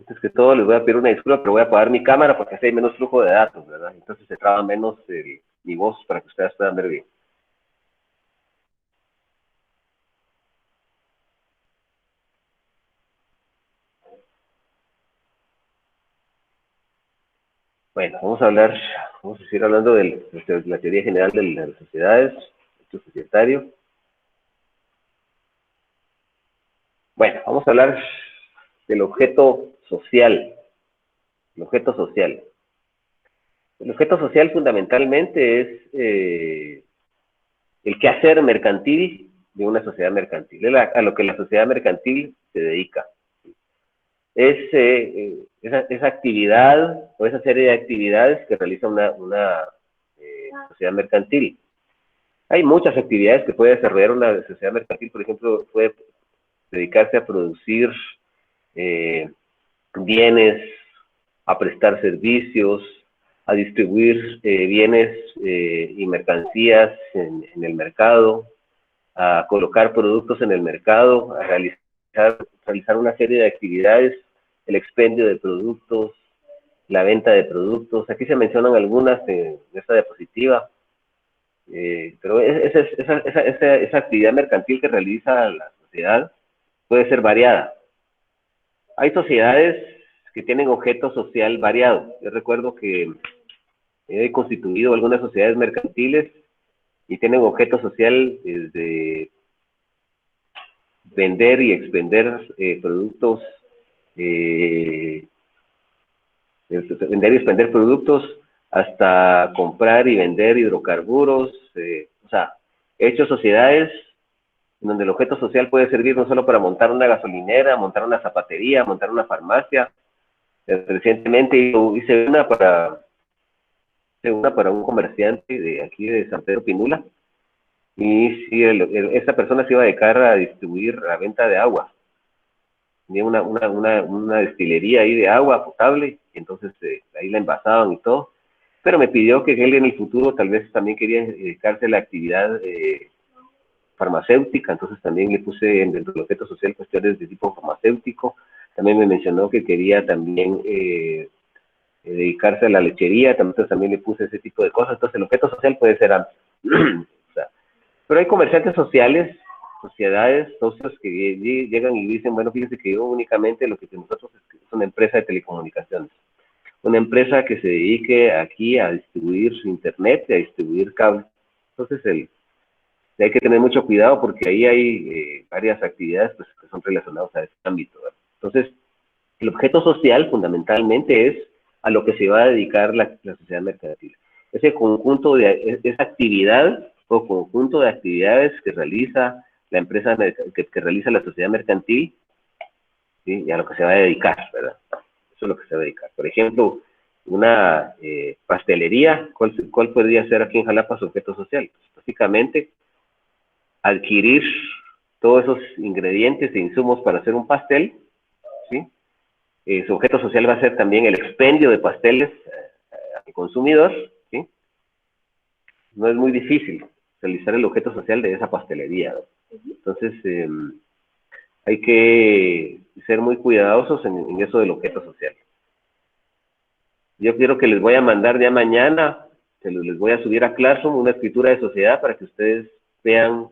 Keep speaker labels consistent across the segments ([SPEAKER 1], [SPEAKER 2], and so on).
[SPEAKER 1] Antes que todo, les voy a pedir una disculpa, pero voy a apagar mi cámara porque así hay menos flujo de datos, ¿verdad? Entonces se traba menos mi voz para que ustedes puedan ver bien. Bueno, vamos a seguir hablando de la teoría general de las sociedades, esto societario. Bueno, vamos a hablar del objeto social. El objeto social. El objeto social fundamentalmente es el quehacer mercantil de una sociedad mercantil, es a lo que la sociedad mercantil se dedica. Es esa actividad o esa serie de actividades que realiza una sociedad mercantil. Hay muchas actividades que puede desarrollar una sociedad mercantil, por ejemplo, puede dedicarse a producir bienes, a prestar servicios, a distribuir bienes y mercancías en el mercado, a colocar productos en el mercado, a realizar una serie de actividades, el expendio de productos, la venta de productos. Aquí se mencionan algunas de esta diapositiva, pero esa actividad mercantil que realiza la sociedad puede ser variada. Hay sociedades que tienen objeto social variado. Yo recuerdo que he constituido algunas sociedades mercantiles y tienen objeto social desde vender y expender productos, vender y expender productos, hasta comprar y vender hidrocarburos, o sea, he hecho sociedades en donde el objeto social puede servir no solo para montar una gasolinera, montar una zapatería, montar una farmacia. Recientemente hice una para un comerciante de aquí de San Pedro Pinula, y sí, esta persona se iba a dedicar a distribuir la venta de agua. Tenía una destilería ahí de agua potable, y entonces ahí la envasaban y todo, pero me pidió que él en el futuro tal vez también quería dedicarse a la actividad farmacéutica, entonces también le puse dentro del objeto social cuestiones de tipo farmacéutico. También me mencionó que quería también dedicarse a la lechería, entonces también le puse ese tipo de cosas. Entonces el objeto social puede ser amplio. O sea, pero hay comerciantes sociales, sociedades, socios que llegan y dicen, bueno, fíjense que yo únicamente lo que nosotros es una empresa de telecomunicaciones, una empresa que se dedique aquí a distribuir internet y a distribuir cables. Entonces hay que tener mucho cuidado porque ahí hay varias actividades pues, que son relacionadas a este ámbito, ¿verdad? Entonces, el objeto social fundamentalmente es a lo que se va a dedicar la sociedad mercantil. Ese conjunto esa actividad o conjunto de actividades que realiza la empresa, que realiza la sociedad mercantil, ¿sí? Y a lo que se va a dedicar, ¿verdad? Eso es lo que se va a dedicar. Por ejemplo, una pastelería, ¿cuál podría ser aquí en Jalapa su objeto social? Pues, básicamente, adquirir todos esos ingredientes e insumos para hacer un pastel, ¿sí? Su objeto social va a ser también el expendio de pasteles al consumidor, ¿sí? No es muy difícil realizar el objeto social de esa pastelería, ¿no? Entonces, hay que ser muy cuidadosos en eso del objeto social. Yo quiero que les voy a mandar ya mañana, les voy a subir a Classroom una escritura de sociedad para que ustedes vean,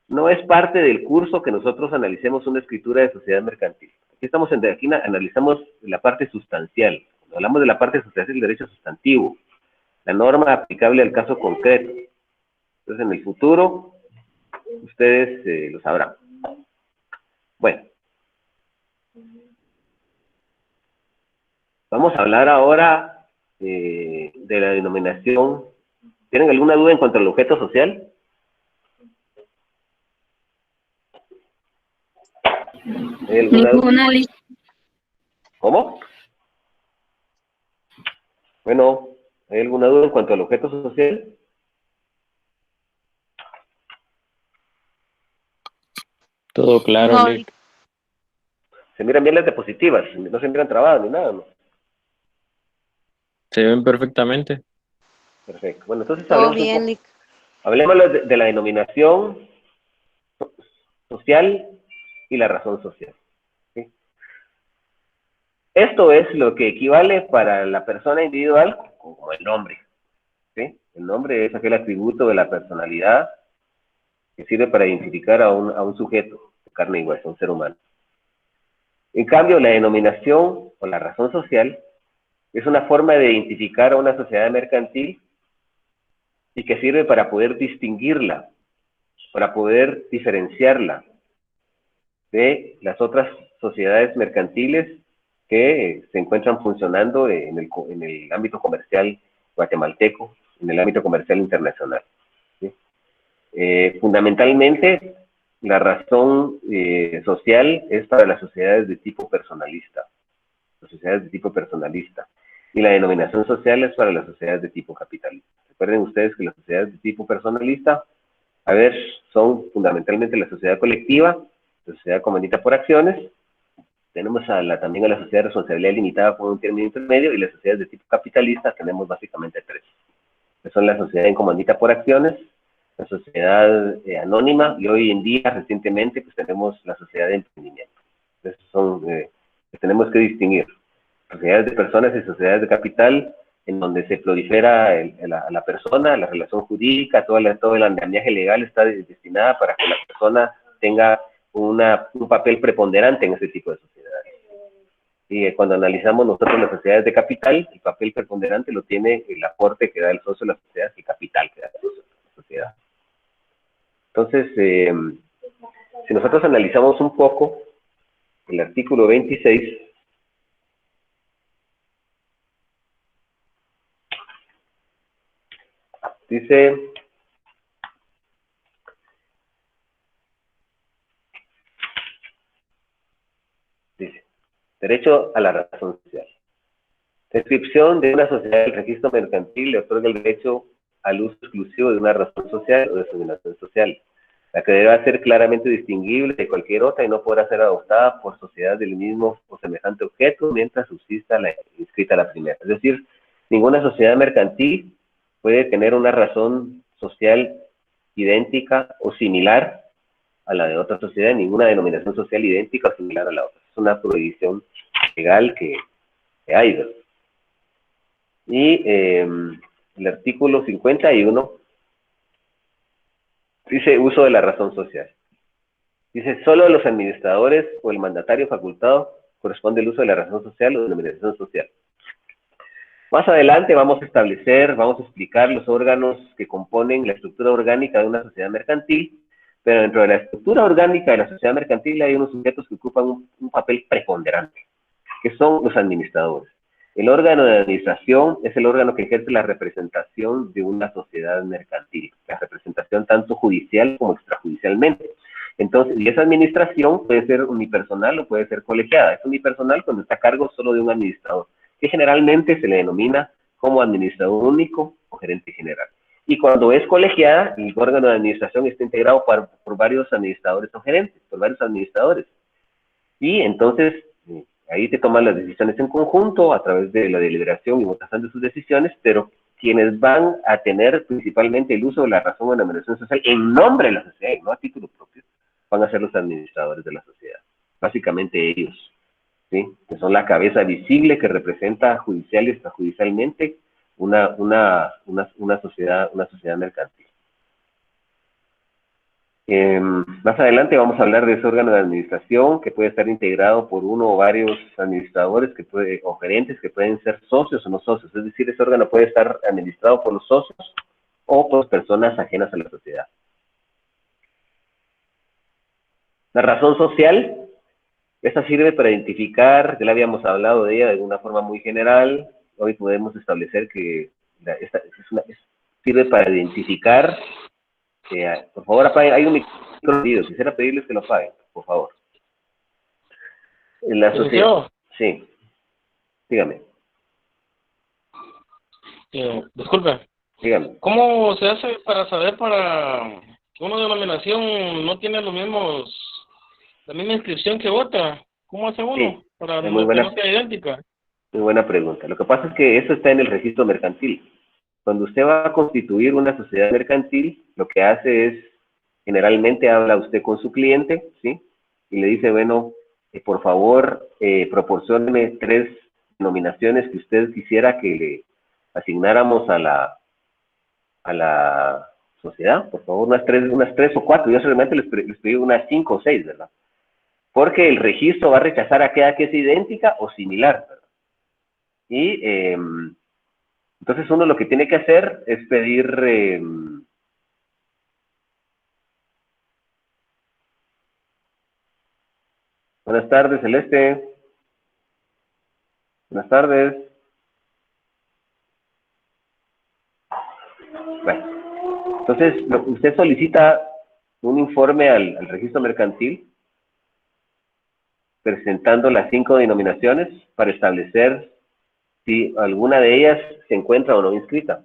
[SPEAKER 1] no es parte del curso que nosotros analicemos una escritura de sociedad mercantil. Aquí analizamos la parte sustancial. Cuando hablamos de la parte sustancial, el derecho sustantivo, la norma aplicable al caso concreto. Entonces, en el futuro, ustedes lo sabrán. Bueno, vamos a hablar ahora de la denominación. ¿Tienen alguna duda en cuanto al objeto social?
[SPEAKER 2] Ninguna lista.
[SPEAKER 1] ¿Cómo? Bueno, ¿hay alguna duda en cuanto al objeto social?
[SPEAKER 3] Todo claro,
[SPEAKER 2] No,
[SPEAKER 3] Lick.
[SPEAKER 1] Se miran bien las diapositivas, no se miran trabadas ni nada, ¿no?
[SPEAKER 3] Se ven perfectamente.
[SPEAKER 1] Perfecto. Bueno, entonces
[SPEAKER 2] todo bien, Lick.
[SPEAKER 1] hablemos de la denominación social y la razón social, ¿sí? Esto es lo que equivale para la persona individual como el nombre, ¿sí? El nombre es aquel atributo de la personalidad que sirve para identificar a un sujeto de carne y hueso, un ser humano. En cambio, la denominación o la razón social es una forma de identificar a una sociedad mercantil y que sirve para poder distinguirla, para poder diferenciarla de las otras sociedades mercantiles que se encuentran funcionando en el ámbito comercial guatemalteco, en el ámbito comercial internacional, ¿sí? Fundamentalmente, la razón social es para las sociedades de tipo personalista, y la denominación social es para las sociedades de tipo capitalista. Recuerden ustedes que las sociedades de tipo personalista, a ver, son fundamentalmente la sociedad colectiva, la sociedad comandita por acciones, tenemos también a la sociedad de responsabilidad limitada por un término intermedio, y las sociedades de tipo capitalista tenemos básicamente tres, que son la sociedad en comandita por acciones, la sociedad anónima, y hoy en día, recientemente, pues tenemos la sociedad de emprendimiento. Entonces son, que tenemos que distinguir sociedades de personas y sociedades de capital, en donde se prolifera la persona, la relación jurídica, todo el andamiaje legal está destinada para que la persona tenga un papel preponderante en ese tipo de sociedades. Y cuando analizamos nosotros las sociedades de capital, el papel preponderante lo tiene el aporte que da el socio de la sociedad y el capital que da el socio de la sociedad. Entonces, si nosotros analizamos un poco el artículo 26, dice: derecho a la razón social. Descripción de una sociedad del registro mercantil le otorga el derecho al uso exclusivo de una razón social o de designación social, la que deberá ser claramente distinguible de cualquier otra y no podrá ser adoptada por sociedades del mismo o semejante objeto mientras subsista la inscrita la primera. Es decir, ninguna sociedad mercantil puede tener una razón social idéntica o similar a la de otra sociedad, ninguna denominación social idéntica o similar a la otra. Es una prohibición legal que hay, ¿verdad? Y el artículo 51 dice uso de la razón social. Dice: solo a los administradores o el mandatario facultado corresponde el uso de la razón social o denominación social. Más adelante vamos a explicar los órganos que componen la estructura orgánica de una sociedad mercantil, pero dentro de la estructura orgánica de la sociedad mercantil hay unos sujetos que ocupan un papel preponderante, que son los administradores. El órgano de administración es el órgano que ejerce la representación de una sociedad mercantil, la representación tanto judicial como extrajudicialmente. Entonces, y esa administración puede ser unipersonal o puede ser colegiada. Es unipersonal cuando está a cargo solo de un administrador, que generalmente se le denomina como administrador único o gerente general. Y cuando es colegiada, el órgano de administración está integrado por varios administradores o gerentes, por varios administradores. Y entonces, ahí te toman las decisiones en conjunto a través de la deliberación y votación de sus decisiones, pero quienes van a tener principalmente el uso de la razón o la denominación social en nombre de la sociedad y no a título propio, van a ser los administradores de la sociedad. Básicamente ellos, ¿sí? Que son la cabeza visible que representa judicial y extrajudicialmente una sociedad mercantil. Más adelante vamos a hablar de ese órgano de administración que puede estar integrado por uno o varios administradores o gerentes que pueden ser socios o no socios. Es decir, ese órgano puede estar administrado por los socios o por personas ajenas a la sociedad. La razón social, esta sirve para identificar, ya le habíamos hablado de ella de una forma muy general. Hoy podemos establecer que sirve para identificar. Por favor, apaguen, hay un micrófono, quisiera pedirles que lo apaguen, por favor. En la sociedad. Sí, dígame.
[SPEAKER 2] Disculpe.
[SPEAKER 1] Dígame.
[SPEAKER 2] ¿Cómo se hace para saber para que una denominación no tiene la misma inscripción que otra? ¿Cómo hace uno para que no sea idéntica?
[SPEAKER 1] Muy buena pregunta. Lo que pasa es que eso está en el registro mercantil. Cuando usted va a constituir una sociedad mercantil, lo que hace es, generalmente habla usted con su cliente, ¿sí? Y le dice, bueno, por favor, proporcióneme 3 denominaciones que usted quisiera que le asignáramos a la sociedad. Por favor, unas tres o 4. Yo solamente les pedí unas 5 o 6, ¿verdad? Porque el registro va a rechazar aquella que es idéntica o similar, ¿verdad? Y entonces uno lo que tiene que hacer es pedir... buenas tardes, Celeste. Buenas tardes. Bueno, entonces usted solicita un informe al registro mercantil presentando las 5 denominaciones para establecer si alguna de ellas se encuentra o no inscrita.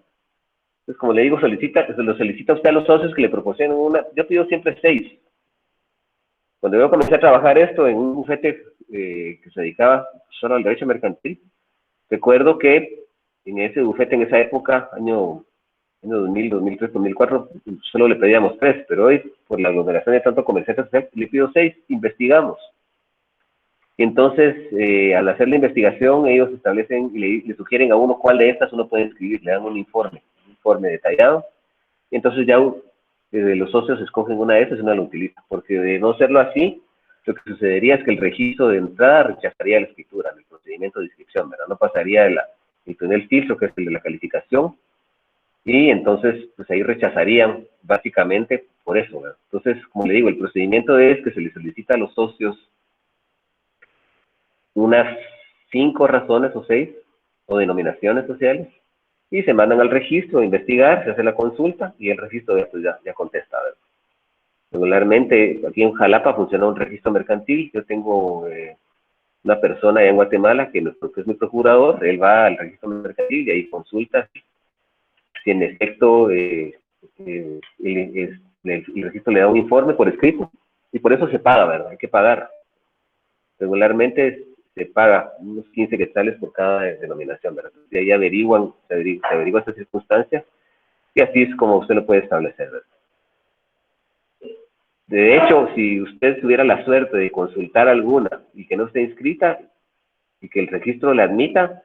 [SPEAKER 1] Entonces, como le digo, lo solicita usted a los socios que le proporcionen una. Yo pido siempre 6. Cuando yo comencé a trabajar esto en un bufete que se dedicaba solo al derecho mercantil, recuerdo que en ese bufete, en esa época, año 2000, 2003, 2004, solo le pedíamos 3, pero hoy, por la aglomeración de tanto comerciante social, le pido 6, investigamos. Y entonces, al hacer la investigación, ellos establecen y le sugieren a uno cuál de estas uno puede escribir, le dan un informe detallado, y entonces ya los socios escogen una de esas y una la utiliza, porque de no serlo así, lo que sucedería es que el registro de entrada rechazaría la escritura, el procedimiento de inscripción, ¿verdad? No pasaría el primer filtro, que es el de la calificación, y entonces, pues ahí rechazarían básicamente por eso, ¿verdad? Entonces, como le digo, el procedimiento es que se les solicita a los socios unas 5 razones o 6, o denominaciones sociales, y se mandan al registro a investigar, se hace la consulta, y el registro ya contesta, ¿verdad? Regularmente, aquí en Jalapa funciona un registro mercantil. Yo tengo una persona allá en Guatemala que es mi procurador, él va al registro mercantil y ahí consulta si en efecto el registro le da un informe por escrito, y por eso se paga, ¿verdad? Hay que pagar. Regularmente se paga unos 15 quetzales por cada denominación, ¿verdad? Y ahí se averigua esta circunstancia, y así es como usted lo puede establecer, ¿verdad? De hecho, si usted tuviera la suerte de consultar alguna y que no esté inscrita y que el registro la admita,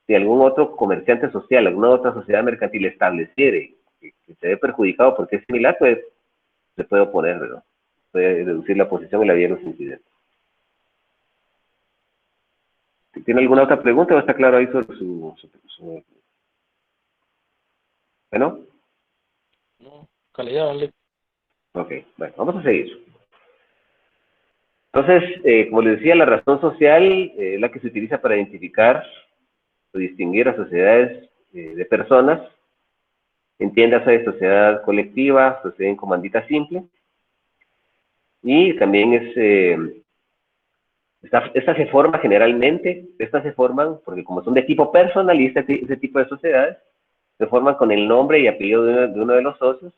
[SPEAKER 1] si algún otro comerciante social, alguna otra sociedad mercantil estableciera que se ve perjudicado porque es similar, pues se puede oponer, ¿verdad? Puede deducir la posición y la vía de los incidentes. ¿Tiene alguna otra pregunta o está claro ahí sobre su... ¿Bueno?
[SPEAKER 2] No, calidad, dale.
[SPEAKER 1] Ok, bueno, vamos a seguir. Entonces, como les decía, la razón social es la que se utiliza para identificar o distinguir a sociedades de personas, entiéndase de sociedad colectiva, sociedad en comandita simple, y también esta se forma generalmente, estas se forman porque como son de tipo personalista, ese tipo de sociedades, se forman con el nombre y apellido de uno de los socios,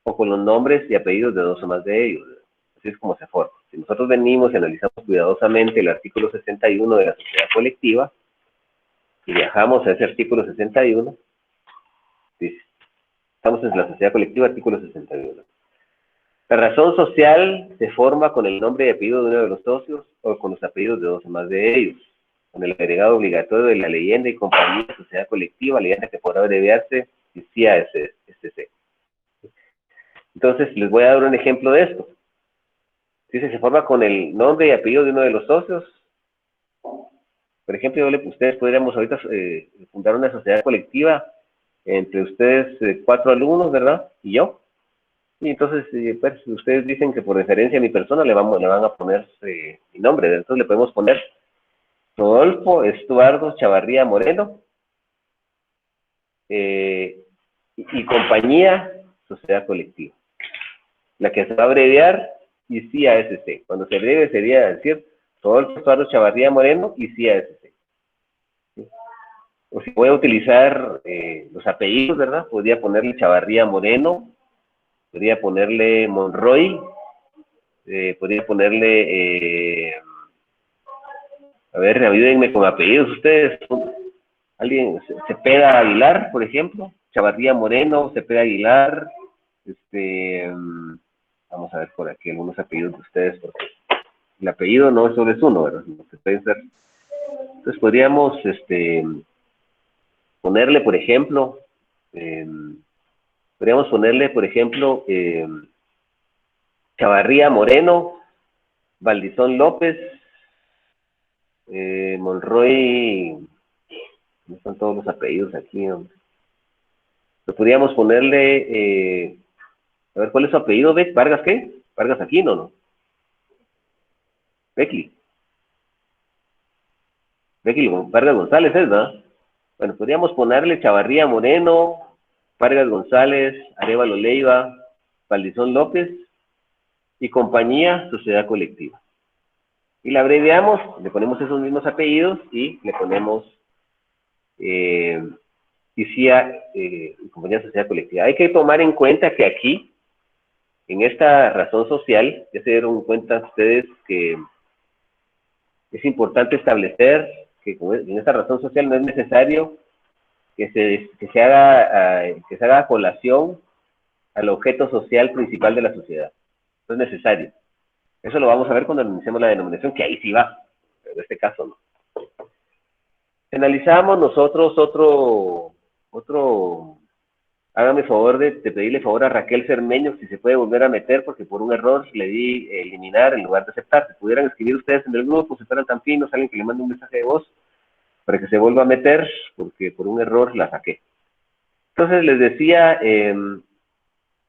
[SPEAKER 1] o con los nombres y apellidos de 2 o más de ellos. Así es como se forma. Si nosotros venimos y analizamos cuidadosamente el artículo 61 de la sociedad colectiva, y viajamos a ese artículo 61, dice, estamos en la sociedad colectiva, artículo 61. La razón social se forma con el nombre y apellido de uno de los socios o con los apellidos de 2 o más de ellos, con el agregado obligatorio de la leyenda y compañía de sociedad colectiva, leyenda que podrá abreviarse CIA-SC. Entonces, les voy a dar un ejemplo de esto. Dice, se forma con el nombre y apellido de uno de los socios. Por ejemplo, ustedes podríamos ahorita fundar una sociedad colectiva entre ustedes 4 alumnos, ¿verdad? Y yo. Y entonces, pues, ustedes dicen que por referencia a mi persona le van a poner mi nombre. Entonces le podemos poner Rodolfo Estuardo Chavarría Moreno y compañía sociedad colectiva. La que se va a abreviar y CIA-SC. Cuando se abrevie sería decir Rodolfo Estuardo Chavarría Moreno y CIA-SC. ¿Sí? O si voy a utilizar los apellidos, ¿verdad? Podría ponerle Chavarría Moreno, podría ponerle Monroy, podría ponerle, a ver, ayúdenme con apellidos ustedes. Alguien, Cepeda Aguilar, por ejemplo, Chavarría Moreno, Cepeda Aguilar, vamos a ver por aquí algunos apellidos de ustedes, porque el apellido no solo es uno, ¿verdad? Sino que pueden ser. Entonces podríamos ponerle, por ejemplo, Chavarría Moreno, Valdizón López, Monroy, no están todos los apellidos aquí, hombre. Pero podríamos ponerle, a ver, ¿cuál es su apellido, Beck? ¿Vargas qué? Vargas Aquino, ¿no? Beckley. Beckley Vargas González es, ¿verdad? Bueno, podríamos ponerle Chavarría Moreno, Vargas González, Arévalo Leiva, Valdizón López y compañía, sociedad colectiva. Y la abreviamos, le ponemos esos mismos apellidos y le ponemos ICIA, compañía, sociedad colectiva. Hay que tomar en cuenta que aquí, en esta razón social, ya se dieron cuenta ustedes que es importante establecer que en esta razón social no es necesario que se haga colación al objeto social principal de la sociedad. No es necesario. Eso lo vamos a ver cuando analicemos la denominación, que ahí sí va, pero en este caso no. Analizamos nosotros hágame favor de pedirle favor a Raquel Cermeño si se puede volver a meter, porque por un error le di eliminar en lugar de aceptar. Si pudieran escribir ustedes en el grupo, si fueran tan finos, alguien que le mande un mensaje de voz para que se vuelva a meter, porque por un error la saqué. Entonces les decía,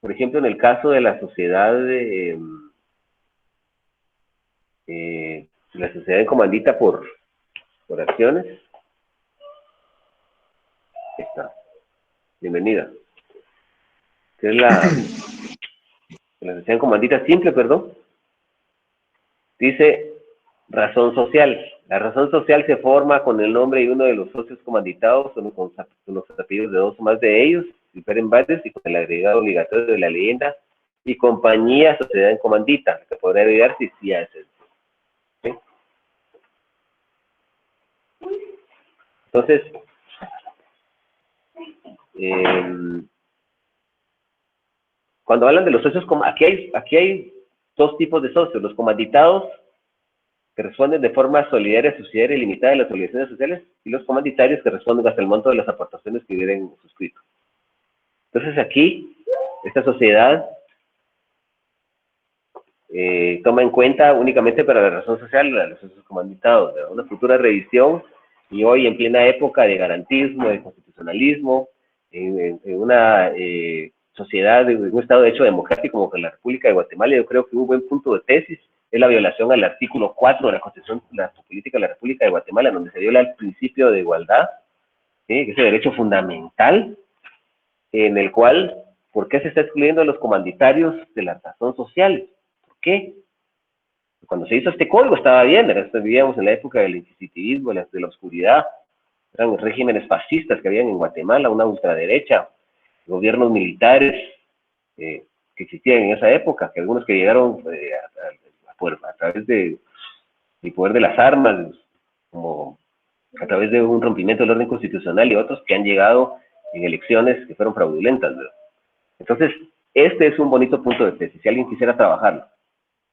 [SPEAKER 1] por ejemplo, en el caso de la sociedad la sociedad en comandita por acciones. Ahí está. Bienvenida. Que es la sociedad en comandita simple, perdón. Dice razón social. La razón social se forma con el nombre de uno de los socios comanditados, con los apellidos de dos o más de ellos, si fueren varios, y con el agregado obligatorio de la leyenda y compañía, sociedad en comandita, que podría agregar si sí es eso. ¿Sí? Entonces, cuando hablan de los socios, aquí hay dos tipos de socios, los comanditados, que responden de forma solidaria, subsidiaria y limitada a las obligaciones sociales, y los comanditarios que responden hasta el monto de las aportaciones que hubieren suscrito. Entonces aquí, esta sociedad toma en cuenta únicamente para la razón social a los socios comanditados, ¿verdad? Una futura revisión, y hoy en plena época de garantismo, de constitucionalismo, en una sociedad, en un Estado de hecho democrático como la República de Guatemala, yo creo que un buen punto de tesis es la violación al artículo 4 de la Constitución de la Política de la República de Guatemala, donde se viola el principio de igualdad, ¿sí? Que es el derecho fundamental, en el cual, ¿por qué se está excluyendo a los comanditarios de la razón social? ¿Por qué? Cuando se hizo este código estaba bien, vivíamos en la época del inquisitivismo, de la oscuridad, eran regímenes fascistas que habían en Guatemala, una ultraderecha, gobiernos militares que existían en esa época, que algunos que llegaron a través del poder de las armas, como a través de un rompimiento del orden constitucional, y otros que han llegado en elecciones que fueron fraudulentas, ¿verdad? Entonces, este es un bonito punto de tesis, si alguien quisiera trabajarlo,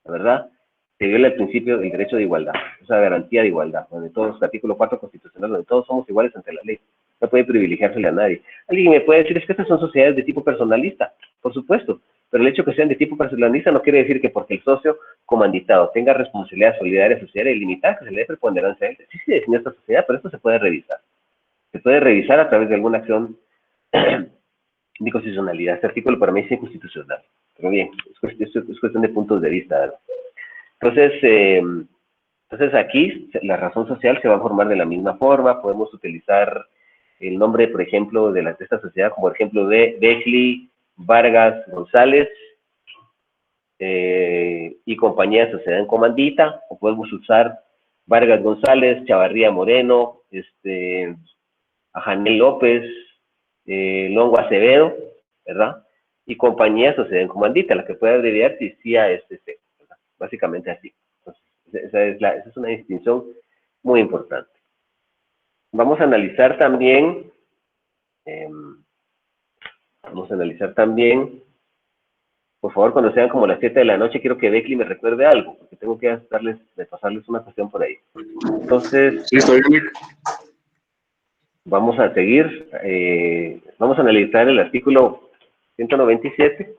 [SPEAKER 1] la verdad, se viola el principio del derecho de igualdad, esa garantía de igualdad, donde todos, artículo 4 constitucional, donde todos somos iguales ante la ley, no puede privilegiársele a nadie. Alguien me puede decir, es que estas son sociedades de tipo personalista, por supuesto, pero el hecho que sean de tipo personalista no quiere decir que porque el socio comanditado tenga responsabilidad solidaria, subsidiaria y limitada, que se le dé preponderancia a él. Sí se define esta sociedad, pero esto se puede revisar. Se puede revisar a través de alguna acción de constitucionalidad. Este artículo para mí es inconstitucional. Pero bien, es cuestión de puntos de vista, ¿verdad? Entonces aquí la razón social se va a formar de la misma forma. Podemos utilizar el nombre, por ejemplo, de esta sociedad, como por ejemplo de Beckley, Vargas, González y compañía, sociedad en comandita, o podemos usar Vargas González, Chavarría Moreno, Ajanel López, Longo Acevedo, ¿verdad? Y compañía, sociedad en comandita, la que puede abreviar CICIA-SC, ¿verdad? Básicamente así. Entonces, esa es una distinción muy importante. Vamos a analizar también, Por favor, cuando sean como las 7 de la noche, quiero que Beckley me recuerde algo, porque tengo que pasarles una cuestión por ahí. Entonces,
[SPEAKER 4] sí, estoy bien.
[SPEAKER 1] Vamos a seguir. Vamos a analizar el artículo 197.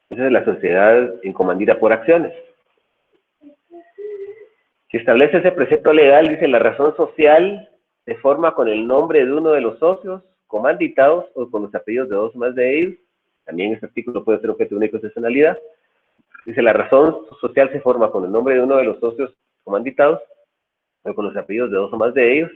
[SPEAKER 1] Esa es la sociedad incomandita por acciones. Si establece ese precepto legal, dice la razón social se forma con el nombre de uno de los socios comanditados o con los apellidos de dos o más de ellos. También este artículo puede ser objeto de una constitucionalidad. Dice la razón social se forma con el nombre de uno de los socios comanditados o con los apellidos de dos o más de ellos.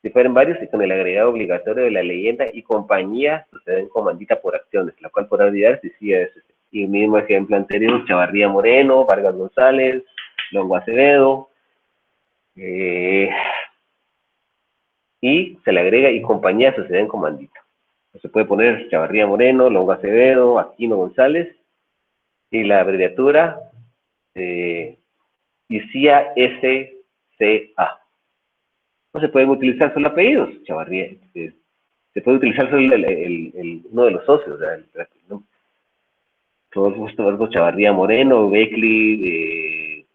[SPEAKER 1] Si fueren varios y con el agregado obligatorio de la leyenda y compañía suceden comandita por acciones, la cual podrá olvidar si sí es. Y el mismo ejemplo anterior, Chavarría Moreno, Vargas González, Longo Acevedo, y se le agrega y compañía suceden comandita. Se puede poner Chavarría Moreno, Longo Acevedo, Aquino González, y la abreviatura ICIA SCA. No se pueden utilizar solo apellidos, Chavarría. Se puede utilizar solo uno de los socios, ¿no? Todos los Chavarría Moreno, Beckley,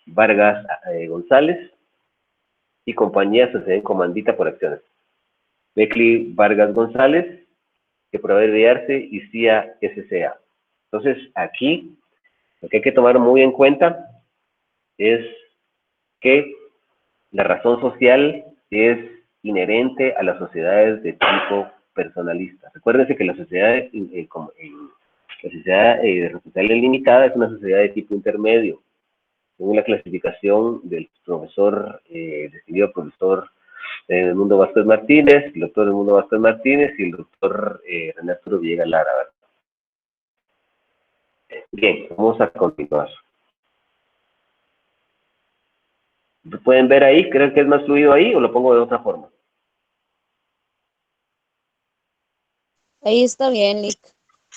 [SPEAKER 1] Vargas González, y compañía suceden comandita por acciones. Beckley, Vargas González, que por abreviarse ICIA SCA. Entonces, aquí, lo que hay que tomar muy en cuenta es que la razón social es inherente a las sociedades de tipo personalista. Recuérdense que la sociedad, la sociedad de responsabilidad limitada es una sociedad de tipo intermedio, según la clasificación del profesor, distinguido profesor Edmundo Vázquez Martínez, el doctor Edmundo Vázquez Martínez y el doctor René Arturo Villegas Lara. Bien, vamos a continuar. ¿Pueden ver ahí? ¿Creen que es más fluido ahí o lo pongo de otra forma?
[SPEAKER 5] Ahí está bien, Lick.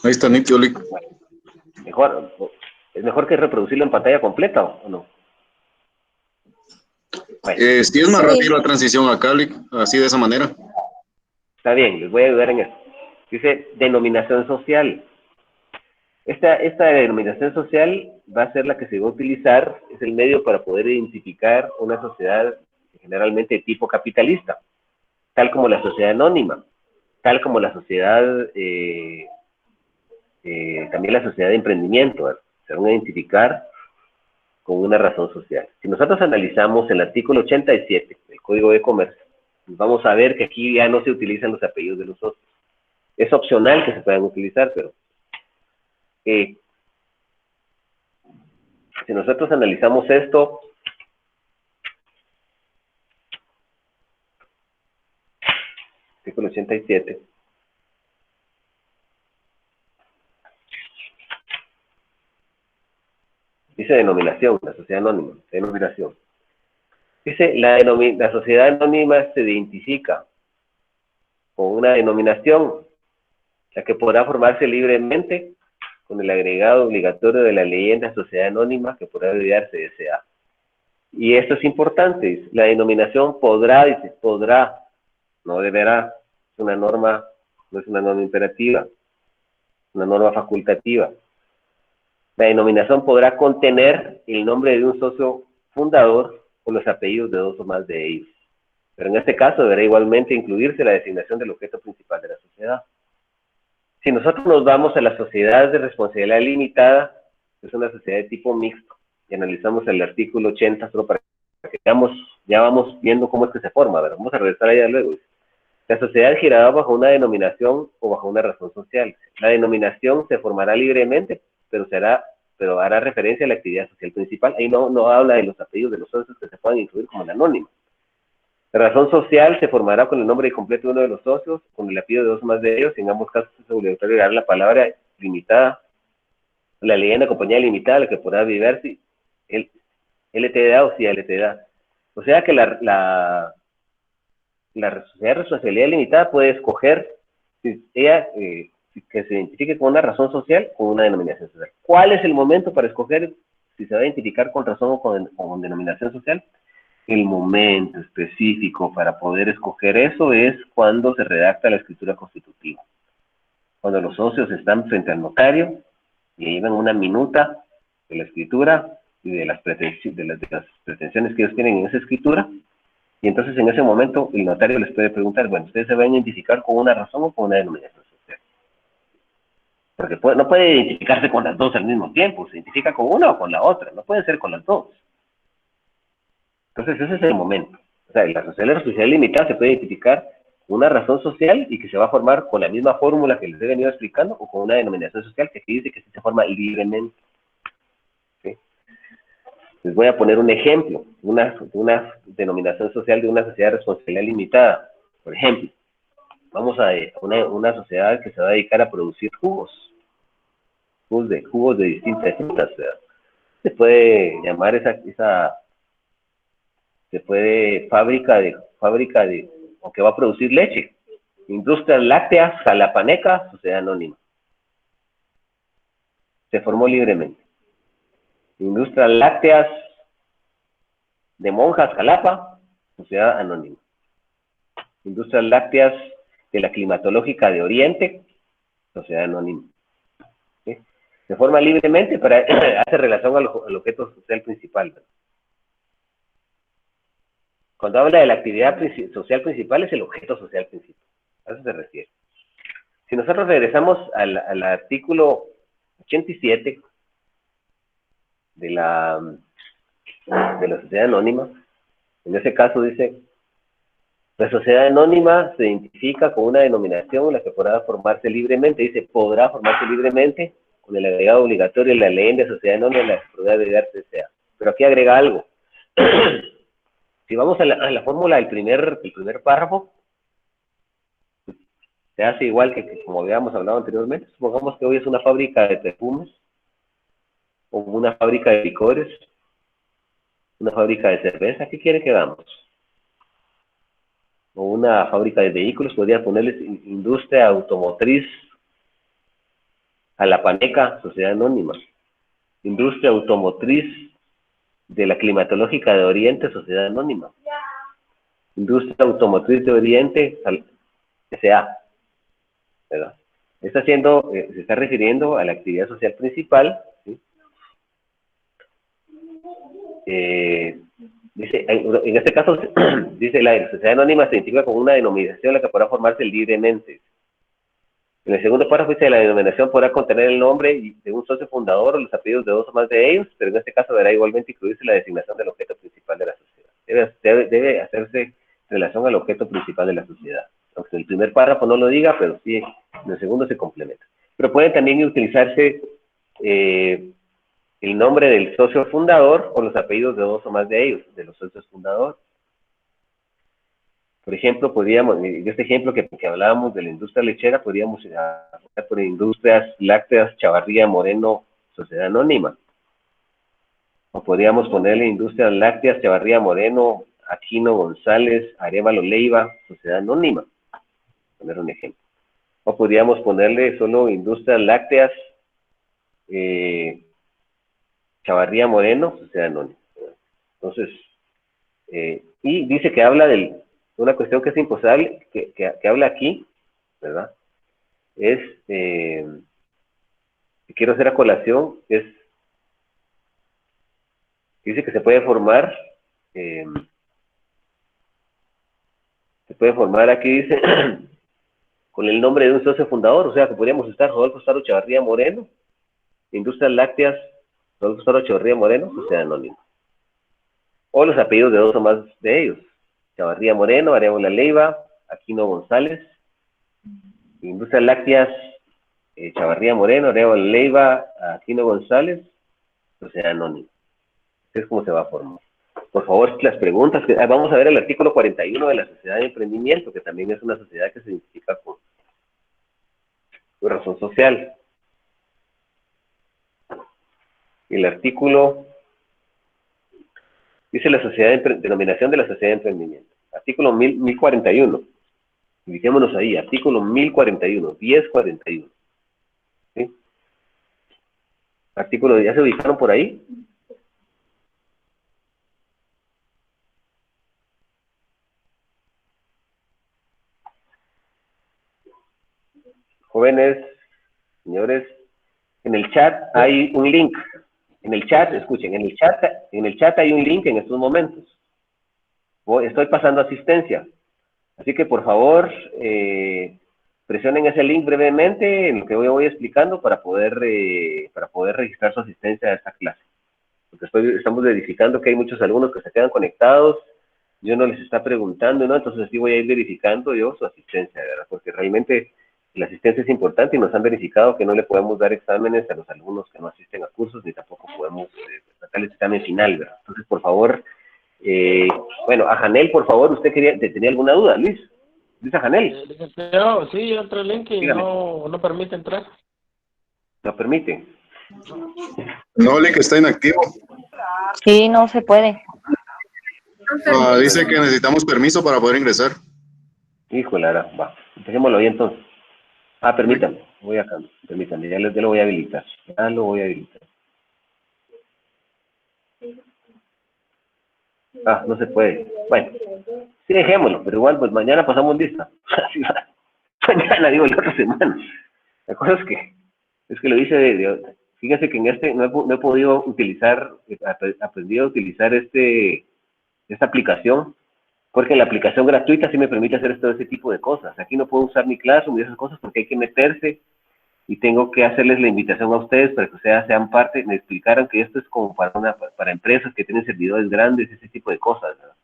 [SPEAKER 4] Ahí está nítido, Lick.
[SPEAKER 1] Mejor, ¿es mejor que reproducirlo en pantalla completa o no? Bueno,
[SPEAKER 4] sí, es más rápido la transición acá, Lick, así de esa manera.
[SPEAKER 1] Está bien, les voy a ayudar en esto. Dice denominación social. Esta denominación social va a ser la que se va a utilizar, es el medio para poder identificar una sociedad generalmente de tipo capitalista, tal como la sociedad anónima, tal como la sociedad, también la sociedad de emprendimiento, ¿verdad? Se van a identificar con una razón social. Si nosotros analizamos el artículo 87 del Código de Comercio, vamos a ver que aquí ya no se utilizan los apellidos de los socios. Es opcional que se puedan utilizar, pero si nosotros analizamos esto, artículo 87, dice denominación, la sociedad anónima, denominación. Dice, la sociedad anónima se identifica con una denominación, la que podrá formarse libremente con el agregado obligatorio de la leyenda sociedad anónima que podrá abreviarse de SA. Y esto es importante, la denominación podrá, dice, podrá, no deberá, es una norma, no es una norma imperativa, es una norma facultativa. La denominación podrá contener el nombre de un socio fundador o los apellidos de dos o más de ellos. Pero en este caso deberá igualmente incluirse la designación del objeto principal de la sociedad. Si nosotros nos vamos a la sociedad de responsabilidad limitada, es una sociedad de tipo mixto, y analizamos el artículo 80, solo para que veamos, ya vamos viendo cómo es que se forma, ¿verdad? Vamos a regresar allá luego. La sociedad girará bajo una denominación o bajo una razón social. La denominación se formará libremente, pero hará referencia a la actividad social principal. Ahí no habla de los apellidos de los socios que se puedan incluir como el anónimo. La razón social se formará con el nombre completo de uno de los socios, con el apellido de dos más de ellos, y en ambos casos es obligatorio agregar la palabra limitada, la leyenda compañía limitada, la que podrá viverse, el LTDA o CIA LTDA. O sea que la sociedad de responsabilidad limitada puede escoger si ella que se identifique con una razón social o una denominación social. ¿Cuál es el momento para escoger si se va a identificar con razón o con denominación social, el momento específico para poder escoger eso es cuando se redacta la escritura constitutiva. Cuando los socios están frente al notario y llevan una minuta de la escritura y de las pretensiones que ellos tienen en esa escritura, y entonces en ese momento el notario les puede preguntar, bueno, ¿ustedes se van a identificar con una razón o con una denominación social? Porque no puede identificarse con las dos al mismo tiempo, se identifica con una o con la otra, no puede ser con las dos. Entonces ese es el momento. O sea, la sociedad limitada se puede identificar con una razón social y que se va a formar con la misma fórmula que les he venido explicando, o con una denominación social que aquí dice que se forma libremente. ¿Sí? Les voy a poner un ejemplo, una denominación social de una sociedad de responsabilidad limitada. Por ejemplo, vamos a una sociedad que se va a dedicar a producir jugos de distintas frutas. Se puede llamar se puede fábrica de, o que va a producir leche. Industrias Lácteas Jalapaneca, sociedad anónima. Se formó libremente. Industrias Lácteas de Monjas Jalapa, sociedad anónima. Industrias Lácteas de la Climatológica de Oriente, sociedad anónima. ¿Sí? Se forma libremente, pero hace relación al objeto social principal, ¿verdad? Cuando habla de la actividad social principal, es el objeto social principal. A eso se refiere. Si nosotros regresamos al artículo 87 de la sociedad anónima, en ese caso dice, la sociedad anónima se identifica con una denominación en la que podrá formarse libremente, dice, podrá formarse libremente con el agregado obligatorio de la ley de sociedad anónima, la que podrá agregarse sea. Pero aquí agrega algo. Si vamos a la fórmula del primer párrafo, se hace igual que como habíamos hablado anteriormente. Supongamos que hoy es una fábrica de perfumes, o una fábrica de licores, una fábrica de cerveza. ¿Qué quiere que hagamos? O una fábrica de vehículos, podría ponerles industria automotriz Jalapaneca, sociedad anónima. Industria automotriz de la Climatológica de Oriente, sociedad anónima. Industria automotriz de Oriente, S.A. ¿verdad? Se está refiriendo a la actividad social principal, ¿sí? Dice, en este caso, dice la sociedad anónima se identifica con una denominación la que podrá formarse libremente. En el segundo párrafo dice, la denominación podrá contener el nombre de un socio fundador o los apellidos de dos o más de ellos, pero en este caso deberá igualmente incluirse la designación del objeto principal de la sociedad. Debe hacerse en relación al objeto principal de la sociedad. Aunque el primer párrafo no lo diga, pero sí, en el segundo se complementa. Pero pueden también utilizarse el nombre del socio fundador o los apellidos de dos o más de ellos, de los socios fundadores. Por ejemplo, en este ejemplo que hablábamos de la industria lechera, podríamos aplicar por Industrias Lácteas Chavarría Moreno, sociedad anónima. O podríamos ponerle Industrias Lácteas Chavarría Moreno, Aquino González, Arévalo Leiva, sociedad anónima. Poner un ejemplo. O podríamos ponerle solo Industrias Lácteas Chavarría Moreno, sociedad anónima. Entonces, y dice que habla una cuestión que es imposible, que habla aquí, ¿verdad? Es, que quiero hacer a colación, dice que se puede formar aquí, dice, con el nombre de un socio fundador, o sea, que podríamos estar Rodolfo Saro Chavarría Moreno, Industrias Lácteas, Rodolfo Saro Chavarría Moreno, sociedad anónima. O los apellidos de dos o más de ellos. Chavarría Moreno, Arévalo Leiva, Aquino González, Industrias Lácteas, Chavarría Moreno, Arévalo Leiva, Aquino González, sociedad anónima. Así es como se va a formar. Por favor, las preguntas, vamos a ver el artículo 41 de la Sociedad de Emprendimiento, que también es una sociedad que se identifica con razón social. El artículo dice la denominación de la sociedad de emprendimiento. Artículo 1041. Ubiquémonos ahí, artículo 1041, 1041. ¿Sí? Artículo, ¿ya se ubicaron por ahí? Jóvenes, señores, en el chat hay un link. En el chat, escuchen, en el chat hay un link en estos momentos. Estoy pasando asistencia. Así que, por favor, presionen ese link brevemente en lo que voy explicando para poder registrar su asistencia a esta clase. Porque estamos verificando que hay muchos alumnos que se quedan conectados, yo no les está preguntando, ¿no? Entonces sí voy a ir verificando yo su asistencia, ¿verdad? Porque realmente la asistencia es importante y nos han verificado que no le podemos dar exámenes a los alumnos que no asisten a cursos, ni tampoco podemos sacar el examen final, ¿verdad? Entonces, por favor, bueno, a Janel, por favor, ¿usted tenía alguna duda, Luis? Luis a Janel.
[SPEAKER 2] Licenciado, sí, otro link y no permite entrar.
[SPEAKER 1] ¿No permite?
[SPEAKER 4] No, Lick está inactivo.
[SPEAKER 5] Sí, no se puede.
[SPEAKER 4] Dice que necesitamos permiso para poder ingresar.
[SPEAKER 1] Híjole, ahora, va. Dejémoslo ahí entonces. Permítame. Voy acá. Permítame, ya lo voy a habilitar. Ya lo voy a habilitar. No se puede. Bueno, sí, dejémoslo, pero igual, pues mañana pasamos lista. Mañana, digo, la otra semana. La cosa es que lo hice fíjense que en no he podido utilizar, aprendí a utilizar esta aplicación, porque la aplicación gratuita sí me permite hacer todo ese tipo de cosas. Aquí no puedo usar mi Classroom y esas cosas porque hay que meterse y tengo que hacerles la invitación a ustedes para que ustedes sean parte. Me explicaron que esto es como para empresas que tienen servidores grandes, ese tipo de cosas, ¿verdad?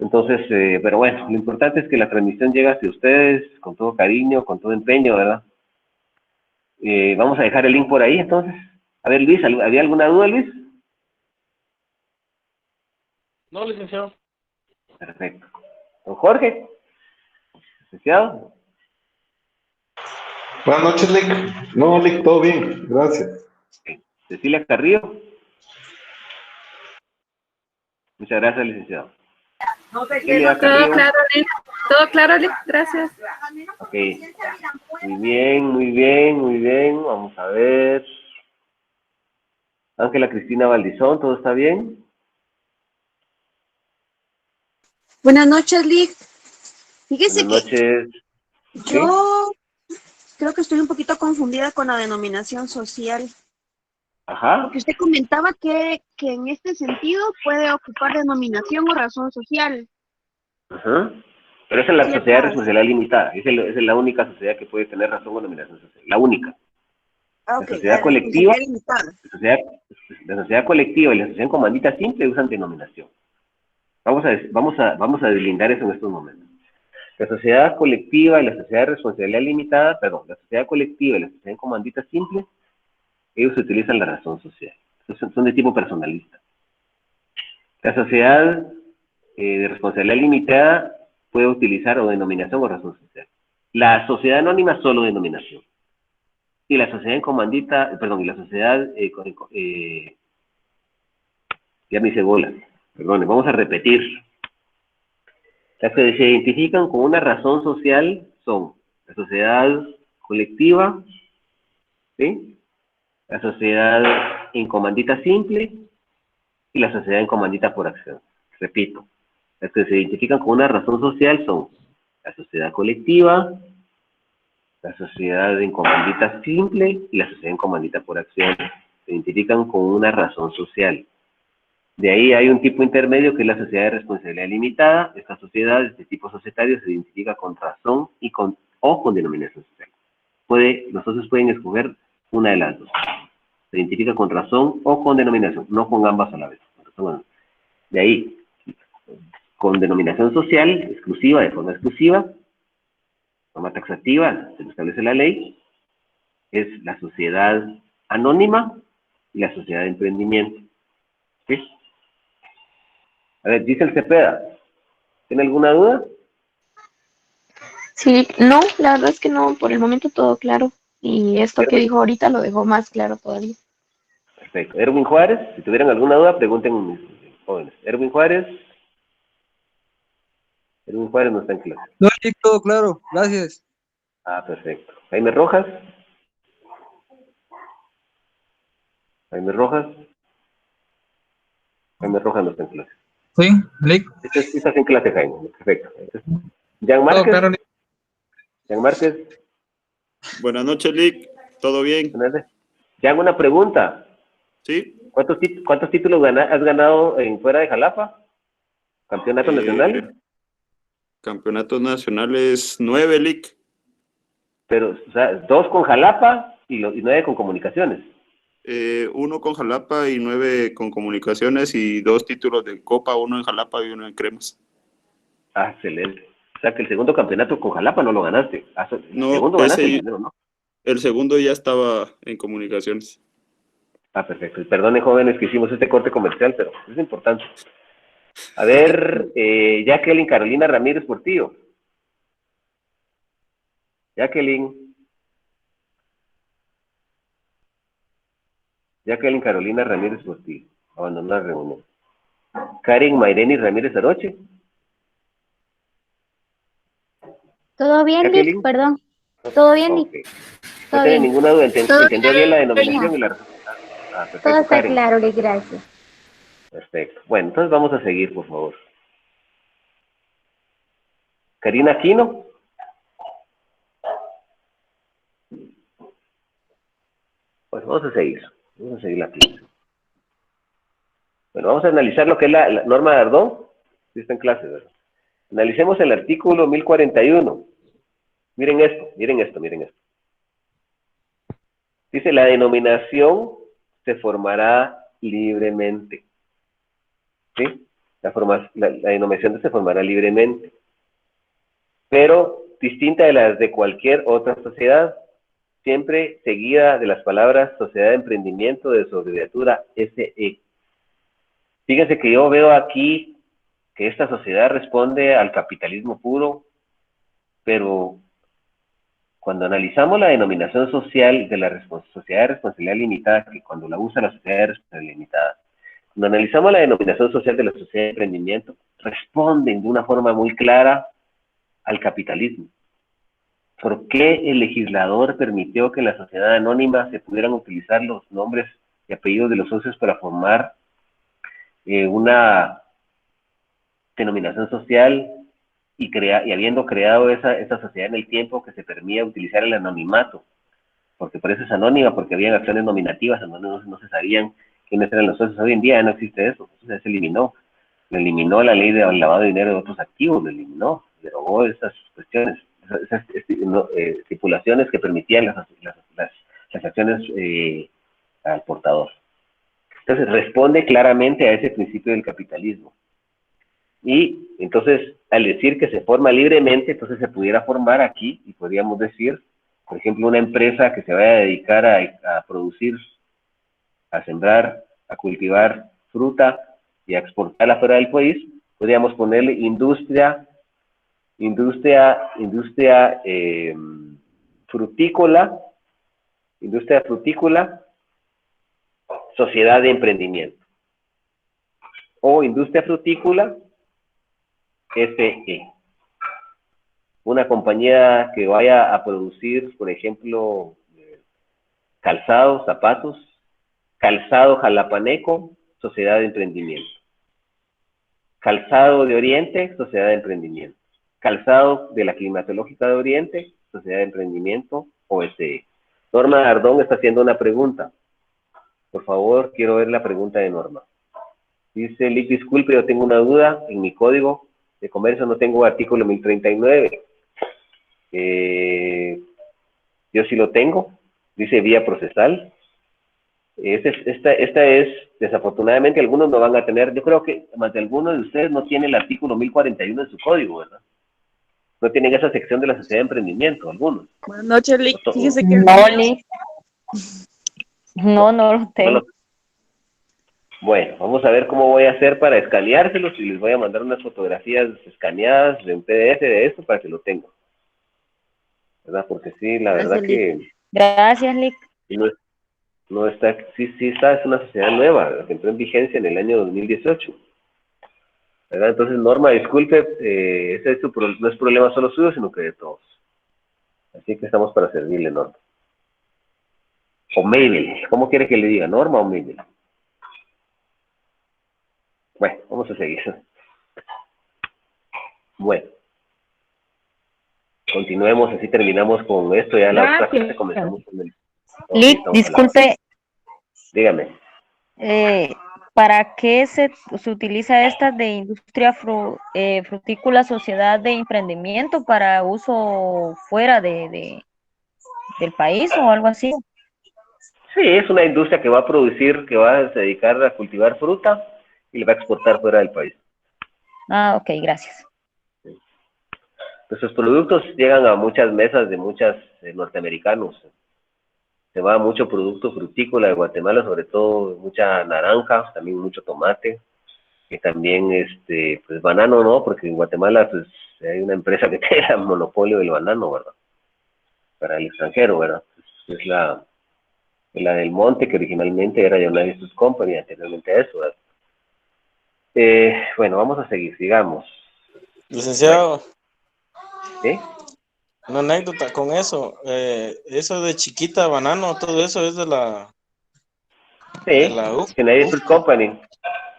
[SPEAKER 1] Entonces, pero bueno, lo importante es que la transmisión llegue hacia ustedes con todo cariño, con todo empeño, ¿verdad? Vamos a dejar el link por ahí, entonces. A ver, Luis, ¿había alguna duda, Luis?
[SPEAKER 2] No, licenciado.
[SPEAKER 1] Perfecto. Don Jorge, licenciado.
[SPEAKER 6] Buenas noches, Lick. No, Lick, todo bien, gracias.
[SPEAKER 1] Cecilia Carrillo. Muchas gracias, licenciado.
[SPEAKER 7] Todo claro, Lick. Todo claro, Lick. Gracias.
[SPEAKER 1] Ok. Muy bien, muy bien, muy bien. Vamos a ver. Ángela Cristina Valdizón, ¿todo está bien?
[SPEAKER 8] Buenas noches, Lick. Fíjese
[SPEAKER 1] Buenas noches.
[SPEAKER 8] Yo creo que estoy un poquito confundida con la denominación social.
[SPEAKER 1] Ajá.
[SPEAKER 8] Porque usted comentaba que en este sentido puede ocupar denominación o razón social.
[SPEAKER 1] Ajá. Pero esa es la sociedad de responsabilidad limitada. Esa es la única sociedad que puede tener razón o denominación social. La única.
[SPEAKER 8] Okay,
[SPEAKER 1] la sociedad colectiva, la sociedad colectiva y la sociedad en comandita simple usan denominación. Vamos a deslindar eso en estos momentos. La sociedad colectiva y la sociedad de responsabilidad limitada, la sociedad colectiva y la sociedad en comandita simple, ellos utilizan la razón social. Son de tipo personalista. La sociedad de responsabilidad limitada puede utilizar o denominación o razón social. La sociedad anónima solo denominación. Y la sociedad en comandita, y la sociedad, ya me hice bola, perdón, vamos a repetir. Las que se identifican con una razón social son la sociedad colectiva, ¿sí? La sociedad en comandita simple y la sociedad en comandita por acción. Repito, las que se identifican con una razón social son la sociedad colectiva, la sociedad en comandita simple y la sociedad en comandita por acción. Se identifican con una razón social. De ahí hay un tipo intermedio que es la sociedad de responsabilidad limitada. Esta sociedad, este tipo societario, se identifica con razón o con denominación social. Los socios pueden escoger una de las dos. Se identifica con razón o con denominación, no con ambas a la vez. Bueno, de ahí, con denominación social exclusiva, de forma exclusiva, forma taxativa, se lo establece la ley, es la sociedad anónima y la sociedad de emprendimiento. ¿Sí? A ver, Giselle Cepeda, ¿tiene alguna duda?
[SPEAKER 9] Sí, no, la verdad es que no, por el momento todo claro. Y esto que dijo ahorita lo dejó más claro todavía.
[SPEAKER 1] Perfecto. Erwin Juárez, si tuvieran alguna duda, pregunten mis jóvenes. Erwin Juárez. Erwin Juárez no está en clase.
[SPEAKER 10] No, sí, todo claro, gracias.
[SPEAKER 1] Perfecto. Jaime Rojas. Jaime Rojas. Jaime Rojas no está en clase.
[SPEAKER 10] Sí, Lick.
[SPEAKER 1] Estás en clase, Jaime. Perfecto. Jan Márquez.
[SPEAKER 10] Claro,
[SPEAKER 1] Jan Márquez.
[SPEAKER 11] Buenas noches, Lick. ¿Todo bien?
[SPEAKER 1] ¿Te hago una pregunta?
[SPEAKER 11] Sí.
[SPEAKER 1] ¿Cuántos títulos has ganado en fuera de Jalapa? ¿Campeonato nacional?
[SPEAKER 11] Campeonatos nacionales 9, Lick.
[SPEAKER 1] Pero, o sea, 2 con Jalapa y 9 con Comunicaciones.
[SPEAKER 11] 1 con Jalapa y 9 con Comunicaciones y 2 títulos de Copa, 1 en Jalapa y 1 en Cremas.
[SPEAKER 1] Ah, excelente. O sea, que el segundo campeonato con Jalapa no lo ganaste. El segundo ganaste el primero, ¿no?
[SPEAKER 11] El segundo ya estaba en Comunicaciones.
[SPEAKER 1] Ah, perfecto. Y perdonen, jóvenes, que hicimos este corte comercial, pero es importante. A ver, Jacqueline Carolina Ramírez Portillo. Jacqueline Carolina Ramírez Portillo. Abandonó la reunión. Karen Mayreni Ramírez Aroche.
[SPEAKER 12] ¿Todo bien, Lick? Perdón. ¿Todo bien, Lick?
[SPEAKER 1] Okay. No tiene ninguna duda, entendió bien la denominación y la respuesta. Ah, perfecto,
[SPEAKER 12] todo está
[SPEAKER 1] Karen.
[SPEAKER 12] claro, Lick, gracias.
[SPEAKER 1] Perfecto. Bueno, entonces vamos a seguir, por favor. Karina Aquino. Pues vamos a seguir la clase. Bueno, vamos a analizar lo que es la norma de Ardón. Sí está en clase, ¿verdad? Analicemos el artículo 1041. Miren esto. Dice, la denominación se formará libremente. ¿Sí? La denominación se formará libremente. Pero distinta de las de cualquier otra sociedad, siempre seguida de las palabras Sociedad de Emprendimiento de su abreviatura SE. Fíjense que yo veo aquí que esta sociedad responde al capitalismo puro, pero cuando analizamos la denominación social de la sociedad de responsabilidad limitada, que cuando la usa la sociedad de responsabilidad limitada, cuando analizamos la denominación social de la sociedad de emprendimiento, responden de una forma muy clara al capitalismo. ¿Por qué el legislador permitió que en la sociedad anónima se pudieran utilizar los nombres y apellidos de los socios para formar una denominación social y habiendo creado esa sociedad en el tiempo que se permitía utilizar el anonimato? Porque por eso es anónima, porque habían acciones nominativas en donde no se sabían quiénes eran los socios. Hoy en día no existe eso, entonces se eliminó. Lo eliminó la ley de lavado de dinero de otros activos, lo eliminó, derogó esas cuestiones, esas estipulaciones que permitían las acciones al portador. Entonces responde claramente a ese principio del capitalismo. Y entonces, al decir que se forma libremente, entonces se pudiera formar aquí, y podríamos decir, por ejemplo, una empresa que se vaya a dedicar a producir, a sembrar, a cultivar fruta y a exportarla fuera del país, podríamos ponerle industria frutícola, sociedad de emprendimiento, o industria frutícola SE. Una compañía que vaya a producir, por ejemplo, calzado, zapatos, calzado jalapaneco, sociedad de emprendimiento. Calzado de Oriente, sociedad de emprendimiento. Calzado de la climatológica de Oriente, sociedad de emprendimiento, OSE. Norma Ardón está haciendo una pregunta. Por favor, quiero ver la pregunta de Norma. Dice, Lick, disculpe, yo tengo una duda. En mi código de comercio no tengo artículo 1039. Yo sí lo tengo. Dice vía procesal. Esta es, desafortunadamente, algunos no van a tener. Yo creo que más de algunos de ustedes no tienen el artículo 1041 en su código, ¿verdad? No tienen esa sección de la sociedad de emprendimiento, algunos.
[SPEAKER 7] Buenas noches, Lick. Fíjese que
[SPEAKER 5] no, Lick. No lo tengo.
[SPEAKER 1] Bueno, vamos a ver cómo voy a hacer para escaneárselos y les voy a mandar unas fotografías escaneadas de un PDF de esto para que lo tengan. ¿Verdad? Porque sí, la verdad que...
[SPEAKER 5] Gracias, Lick.
[SPEAKER 1] No está, sí está, es una sociedad nueva, que entró en vigencia en el año 2018. ¿Verdad? Entonces, Norma, disculpe, ese no es problema solo suyo, sino que de todos. Así que estamos para servirle, Norma. O Mabel, ¿cómo quiere que le diga, Norma o Mabel? Bueno, vamos a seguir. Bueno. continuemos, así terminamos con esto, ya la otra clase comenzamos con el...
[SPEAKER 5] Lick, disculpe.
[SPEAKER 1] Dígame.
[SPEAKER 5] ¿Para qué se utiliza esta de industria frutícola sociedad de emprendimiento para uso fuera del país o algo así?
[SPEAKER 1] Sí, es una industria que va a producir, que va a dedicar a cultivar fruta y le va a exportar fuera del país.
[SPEAKER 5] Ah, ok, gracias.
[SPEAKER 1] Nuestros productos llegan a muchas mesas de muchos norteamericanos. Se va mucho producto frutícola de Guatemala, sobre todo mucha naranja, también mucho tomate, y también pues banano no, porque en Guatemala pues hay una empresa que tiene el monopolio del banano, ¿verdad? Para el extranjero, ¿verdad? Es la del Monte, que originalmente era United Fruit Company, anteriormente a eso, ¿verdad? Bueno, vamos a seguir, sigamos.
[SPEAKER 2] Licenciado.
[SPEAKER 1] ¿Sí?
[SPEAKER 2] Una anécdota con eso. Eso de chiquita, banano, todo eso es de la...
[SPEAKER 1] Sí, United Fruit Company.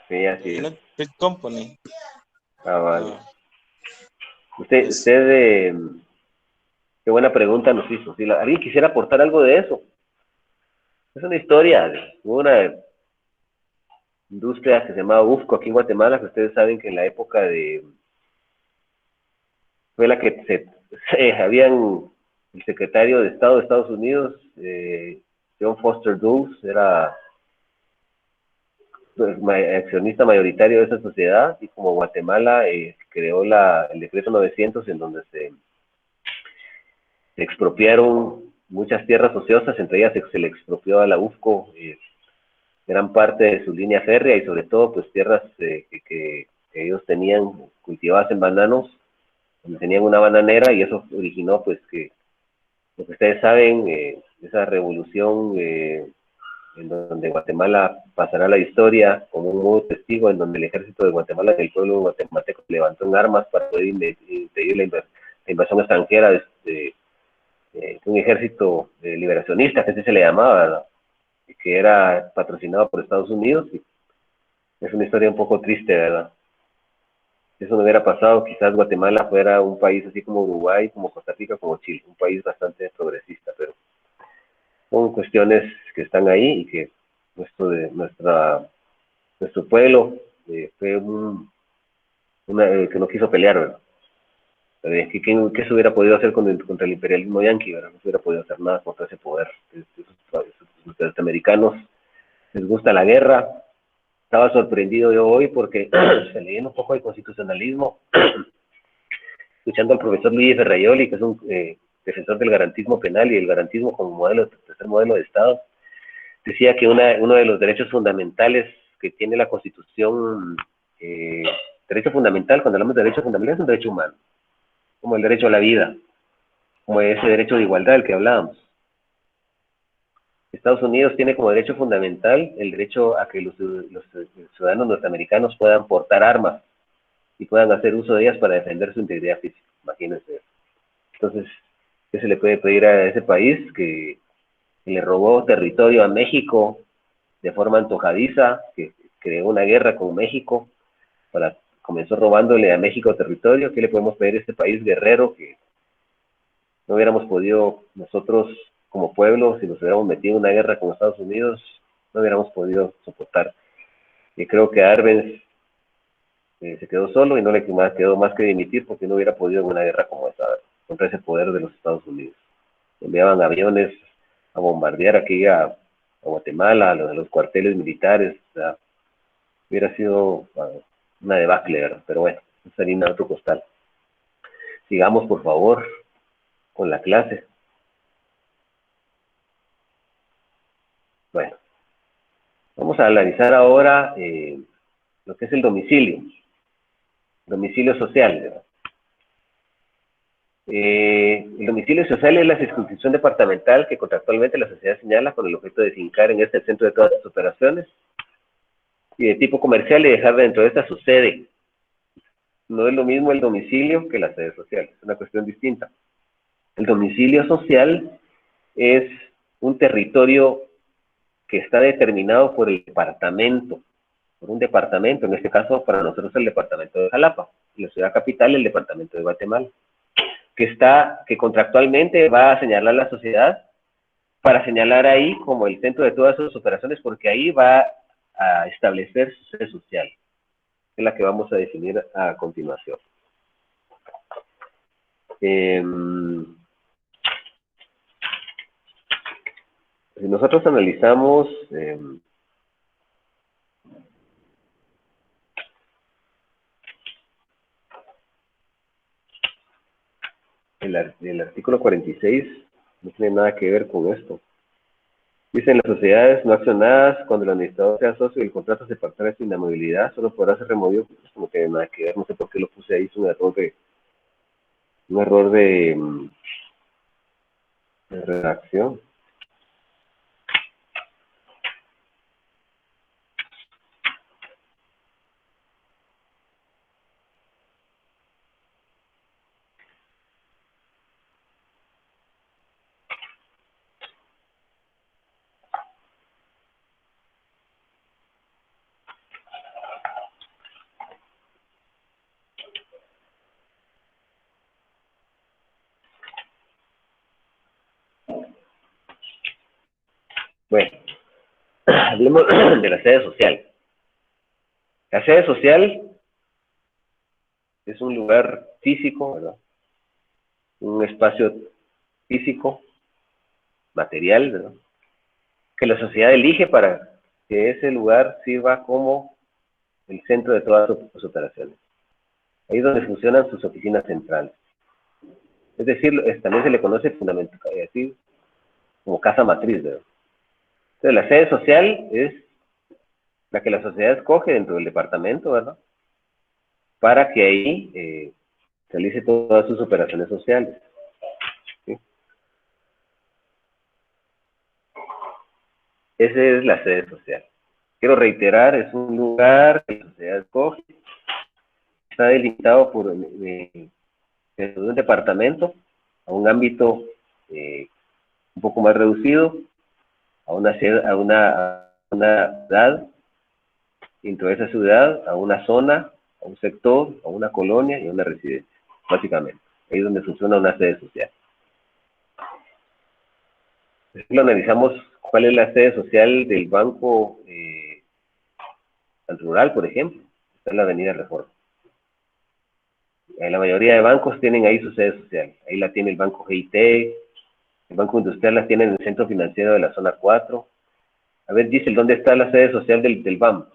[SPEAKER 1] Sí, así es.
[SPEAKER 2] United Fruit Company.
[SPEAKER 1] Ah, vale. Usted qué buena pregunta nos hizo. Si alguien quisiera aportar algo de eso. Es una historia de una industria que se llamaba UFCO aquí en Guatemala, que ustedes saben que en la época fue la que habían el secretario de Estado de Estados Unidos, John Foster Dulles, era accionista mayoritario de esa sociedad, y como Guatemala creó el decreto 900 en donde se expropiaron muchas tierras ociosas, entre ellas se le expropió a la UFCO gran parte de su línea férrea y sobre todo pues tierras que ellos tenían cultivadas en bananos, donde tenían una bananera, y eso originó pues que lo que ustedes saben, esa revolución en donde Guatemala pasará a la historia como un nuevo testigo, en donde el ejército de Guatemala y el pueblo guatemalteco levantó en armas para poder impedir la invasión extranjera de un ejército liberacionista, que así se le llamaba, ¿verdad? Que era patrocinado por Estados Unidos. Y es una historia un poco triste, ¿verdad? Si eso no hubiera pasado, quizás Guatemala fuera un país así como Uruguay, como Costa Rica, como Chile, un país bastante progresista, pero son cuestiones que están ahí y que nuestro pueblo fue que no quiso pelear, ¿verdad? ¿Qué se hubiera podido hacer contra el imperialismo yanqui, ¿verdad? No se hubiera podido hacer nada contra ese poder. Los norteamericanos les gusta la guerra. Estaba sorprendido yo hoy porque leyendo un poco de constitucionalismo, escuchando al profesor Luis Ferraioli, que es un defensor del garantismo penal y el garantismo como tercer modelo de Estado, decía que uno de los derechos fundamentales que tiene la Constitución, derecho fundamental, cuando hablamos de derecho fundamental, es un derecho humano, como el derecho a la vida, como ese derecho de igualdad del que hablábamos. Estados Unidos tiene como derecho fundamental el derecho a que los ciudadanos norteamericanos puedan portar armas y puedan hacer uso de ellas para defender su integridad física. Imagínense. Entonces, ¿qué se le puede pedir a ese país que le robó territorio a México de forma antojadiza, que creó una guerra con México, comenzó robándole a México territorio? ¿Qué le podemos pedir a este país guerrero que no hubiéramos podido nosotros como pueblo, si nos hubiéramos metido en una guerra con Estados Unidos, no hubiéramos podido soportar? Y creo que Arbenz se quedó solo y no le quedó más que dimitir, porque no hubiera podido en una guerra como esa contra ese poder de los Estados Unidos. Enviaban aviones a bombardear aquí a Guatemala, a los cuarteles militares. O sea, hubiera sido una debacle, ¿verdad? Pero bueno, es harina de otro costal. Sigamos, por favor, con la clase. Bueno, vamos a analizar ahora lo que es el domicilio social, ¿verdad? El domicilio social es la circunscripción departamental que contractualmente la sociedad señala con el objeto de fincar en este el centro de todas sus operaciones y de tipo comercial y dejar dentro de esta su sede. No es lo mismo el domicilio que la sede social, es una cuestión distinta. El domicilio social es un territorio que está determinado por el departamento, por un departamento, en este caso para nosotros el departamento de Jalapa, y la ciudad capital el departamento de Guatemala. que contractualmente va a señalar la sociedad, para señalar ahí como el centro de todas sus operaciones, porque ahí va a establecer su sede social, que es la que vamos a definir a continuación. Si nosotros analizamos el artículo 46, no tiene nada que ver con esto. Dicen las sociedades no accionadas, cuando el administrador sea socio y el contrato se pactara sin inamovilidad, solo podrá ser removido, pues no tiene nada que ver, no sé por qué lo puse ahí, es un error de redacción. Bueno, hablemos de la sede social. La sede social es un lugar físico, ¿verdad? Un espacio físico, material, ¿verdad? Que la sociedad elige para que ese lugar sirva como el centro de todas sus operaciones. Ahí es donde funcionan sus oficinas centrales. Es decir, también se le conoce fundamentalmente así como casa matriz, ¿verdad? Entonces, la sede social es la que la sociedad escoge dentro del departamento, ¿verdad? Para que ahí realice todas sus operaciones sociales. ¿Sí? Esa es la sede social. Quiero reiterar, es un lugar que la sociedad escoge, está delimitado por un departamento a un ámbito un poco más reducido, a una ciudad, dentro de esa ciudad, a una zona, a un sector, a una colonia y a una residencia, básicamente. Ahí es donde funciona una sede social. Lo analizamos cuál es la sede social del Banco Rural, por ejemplo. Está en la Avenida Reforma. La mayoría de bancos tienen ahí su sede social. Ahí la tiene el Banco GIT, el Banco Industrial la tiene en el Centro Financiero de la Zona 4. A ver, Giselle, ¿dónde está la sede social del BAM?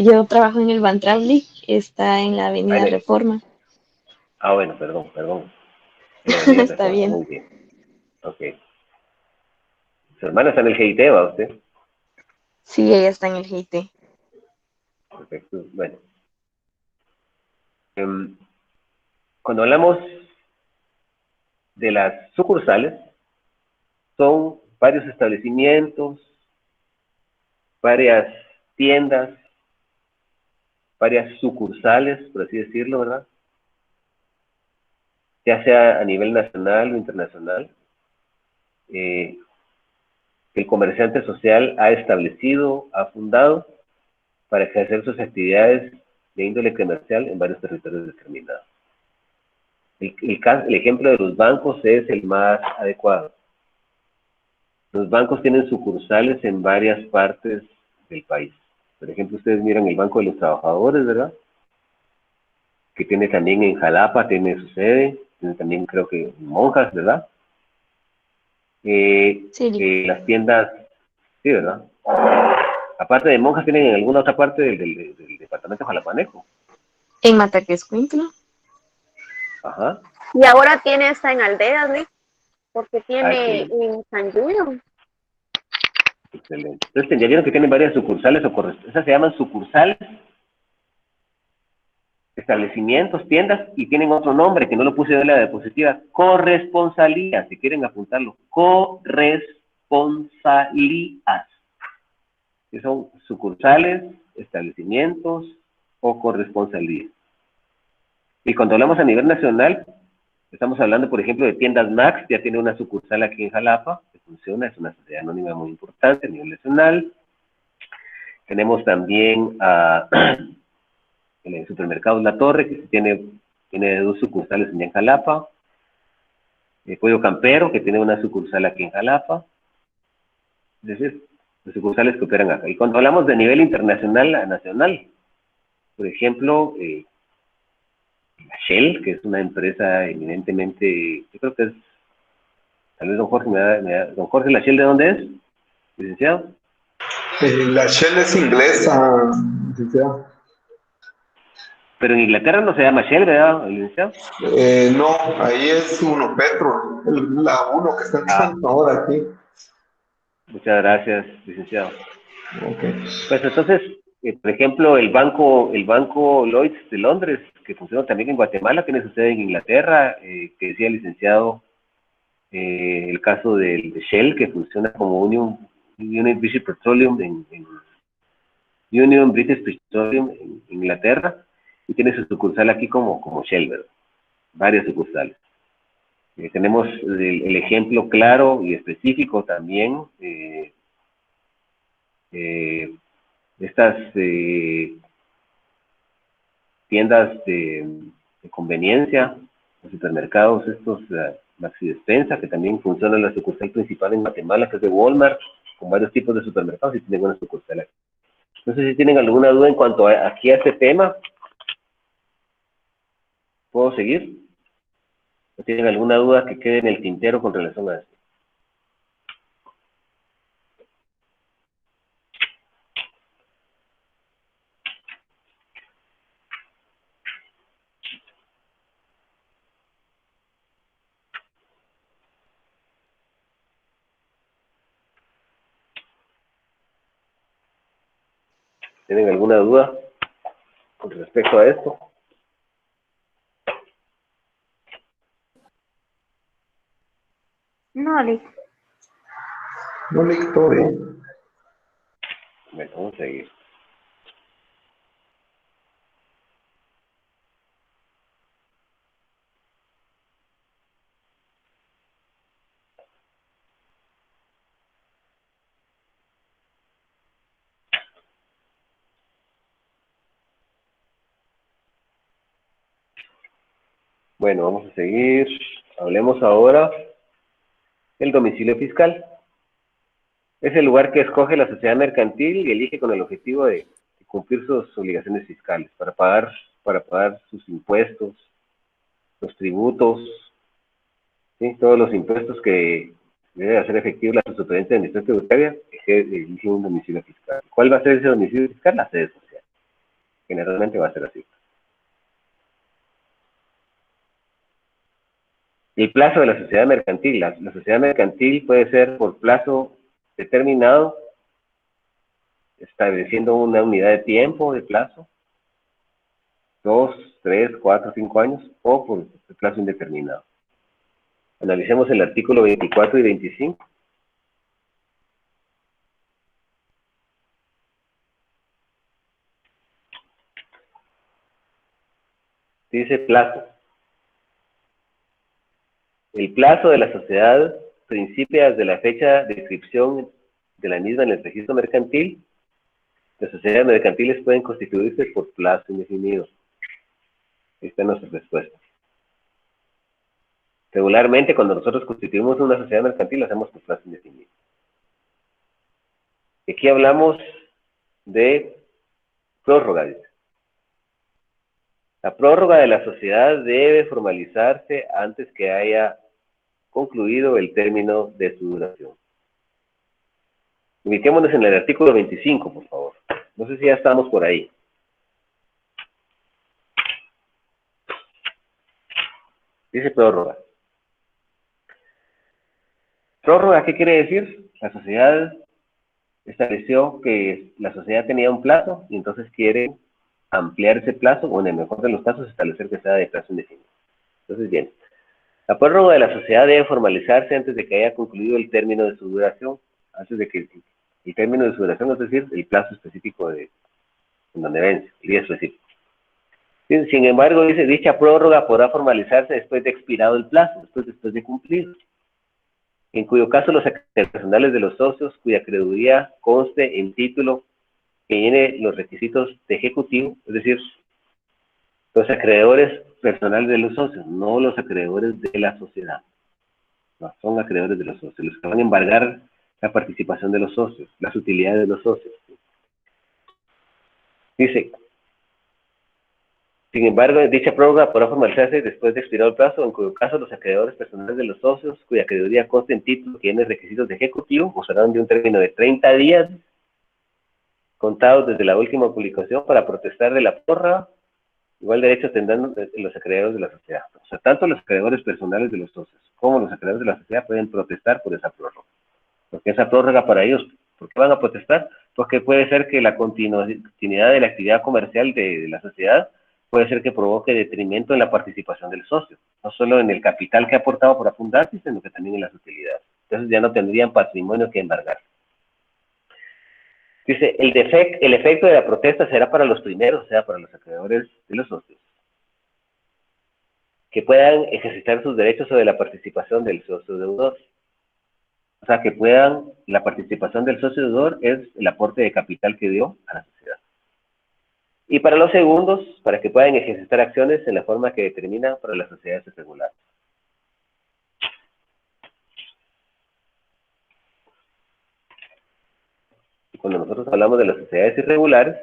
[SPEAKER 9] Yo trabajo en el Bantrabli, está en la Avenida Reforma.
[SPEAKER 1] Bueno, perdón.
[SPEAKER 9] Está bien.
[SPEAKER 1] Muy bien. Ok. ¿Su hermana está en el GIT, va usted?
[SPEAKER 9] Sí, ella está en el GIT.
[SPEAKER 1] Perfecto. Bueno. Cuando hablamos de las sucursales, son varios establecimientos, varias tiendas, varias sucursales, por así decirlo, ¿verdad? Ya sea a nivel nacional o internacional, que el comerciante social ha establecido, ha fundado, para ejercer sus actividades de índole comercial en varios territorios determinados. El ejemplo de los bancos es el más adecuado. Los bancos tienen sucursales en varias partes del país. Por ejemplo, ustedes miran el Banco de los Trabajadores, ¿verdad? Que tiene también en Jalapa, tiene su sede, tiene también creo que en Monjas, ¿verdad?
[SPEAKER 9] Sí.
[SPEAKER 1] Las tiendas, sí, ¿verdad? Aparte de Monjas, ¿tienen en alguna otra parte del departamento jalapaneco?
[SPEAKER 9] En Mataquescuintla.
[SPEAKER 1] Ajá.
[SPEAKER 8] Y ahora tiene esta en Aldeas, ¿no? Porque tiene en San Julián.
[SPEAKER 1] Excelente. Entonces, ya vieron que tienen varias sucursales o esas se llaman sucursales, establecimientos, tiendas, y tienen otro nombre que no lo puse de la diapositiva, corresponsalías, si quieren apuntarlo, corresponsalías, que son sucursales, establecimientos o corresponsalías. Y cuando hablamos a nivel nacional, estamos hablando, por ejemplo, de tiendas Max, ya tiene una sucursal aquí en Jalapa, que funciona, es una sociedad anónima muy importante a nivel nacional. Tenemos también el supermercado La Torre, que tiene tiene 2 sucursales en Jalapa. Pollo Campero, que tiene una sucursal aquí en Jalapa. Es decir, las sucursales que operan acá. Y cuando hablamos de nivel internacional a nacional, por ejemplo, la Shell, que es una empresa eminentemente, yo creo que es, tal vez don Jorge don Jorge, ¿la Shell de dónde es, licenciado?
[SPEAKER 6] La Shell es inglesa, licenciado.
[SPEAKER 1] Pero en Inglaterra no se llama Shell, ¿verdad, licenciado?
[SPEAKER 6] No, ahí es Uno Petro, la uno que está entrando ahora aquí.
[SPEAKER 1] Muchas gracias, licenciado.
[SPEAKER 6] Okay.
[SPEAKER 1] Pues entonces, por ejemplo, el banco Lloyds de Londres, que funciona también en Guatemala, tiene su sede en Inglaterra, que decía el licenciado, el caso de Shell, que funciona como Union British Petroleum Union British Petroleum en Inglaterra, y tiene su sucursal aquí como Shell, ¿verdad? Varias sucursales. Tenemos el ejemplo claro y específico también, estas tiendas de conveniencia, los supermercados, estos Maxi Despensa, que también funcionan la sucursal principal en Guatemala, que es de Walmart, con varios tipos de supermercados, y tienen una sucursal aquí. No sé si tienen alguna duda en cuanto a este tema. ¿Puedo seguir? ¿O tienen alguna duda que quede en el tintero con relación a esto? ¿Tienen alguna duda con respecto a esto?
[SPEAKER 12] No, Lick.
[SPEAKER 6] No, Lick, todo bien.
[SPEAKER 1] Bueno, vamos a seguir. Bueno, vamos a seguir. Hablemos ahora del domicilio fiscal. Es el lugar que escoge la sociedad mercantil y elige con el objetivo de cumplir sus obligaciones fiscales, para pagar sus impuestos, los tributos, ¿sí? Todos los impuestos que debe hacer efectivo la superintendencia de administración tributaria, elige un domicilio fiscal. ¿Cuál va a ser ese domicilio fiscal? La sede social. Generalmente va a ser así. El plazo de la sociedad mercantil. La sociedad mercantil puede ser por plazo determinado, estableciendo una unidad de tiempo, de plazo, 2, 3, 4, 5 años, o por plazo indeterminado. Analicemos el artículo 24 y 25. Dice plazo. El plazo de la sociedad principia desde la fecha de inscripción de la misma en el registro mercantil. Las sociedades mercantiles pueden constituirse por plazo indefinido. Esta es nuestra respuesta. Regularmente, cuando nosotros constituimos una sociedad mercantil, lo hacemos por plazo indefinido. Aquí hablamos de prórroga, dice. La prórroga de la sociedad debe formalizarse antes que haya concluido el término de su duración. Ubiquémonos en el artículo 25, por favor. No sé si ya estamos por ahí. Dice prórroga. Prórroga, ¿qué quiere decir? La sociedad estableció que la sociedad tenía un plazo y entonces quiere ampliar ese plazo, o en el mejor de los casos establecer que sea de plazo indefinido. Entonces, bien, la prórroga de la sociedad debe formalizarse antes de que haya concluido el término de su duración, antes de que el término de su duración, es decir, el plazo específico en donde vence, el día específico. Sin embargo, dice, dicha prórroga podrá formalizarse después de expirado el plazo, después de cumplido, en cuyo caso los accionistas personales de los socios, cuya acreeduría conste en título que llene los requisitos de ejecutivo, es decir, Los acreedores personales de los socios, no los acreedores de la sociedad. No, son acreedores de los socios, los que van a embargar la participación de los socios, las utilidades de los socios. Dice, sin embargo, dicha prórroga podrá formalizarse después de expirado el plazo, en cuyo caso los acreedores personales de los socios, cuya acreeduría conste en título que tiene requisitos de ejecutivo, gozarán de un término de 30 días contados desde la última publicación para protestar de la prórroga. Igual derecho tendrán los acreedores de la sociedad. O sea, tanto los acreedores personales de los socios como los acreedores de la sociedad pueden protestar por esa prórroga. Porque esa prórroga para ellos, ¿por qué van a protestar? Porque puede ser que la continuidad de la actividad comercial de la sociedad puede ser que provoque detrimento en la participación del socio, no solo en el capital que ha aportado para fundarse, sino que también en las utilidades. Entonces ya no tendrían patrimonio que embargar. Dice, el efecto de la protesta será para los primeros, o sea, para los acreedores de los socios, que puedan ejercitar sus derechos sobre la participación del socio deudor. O sea, que puedan, la participación del socio deudor es el aporte de capital que dio a la sociedad. Y para los segundos, para que puedan ejercitar acciones en la forma que determina para las sociedades irregulares. Y cuando nosotros hablamos de las sociedades irregulares,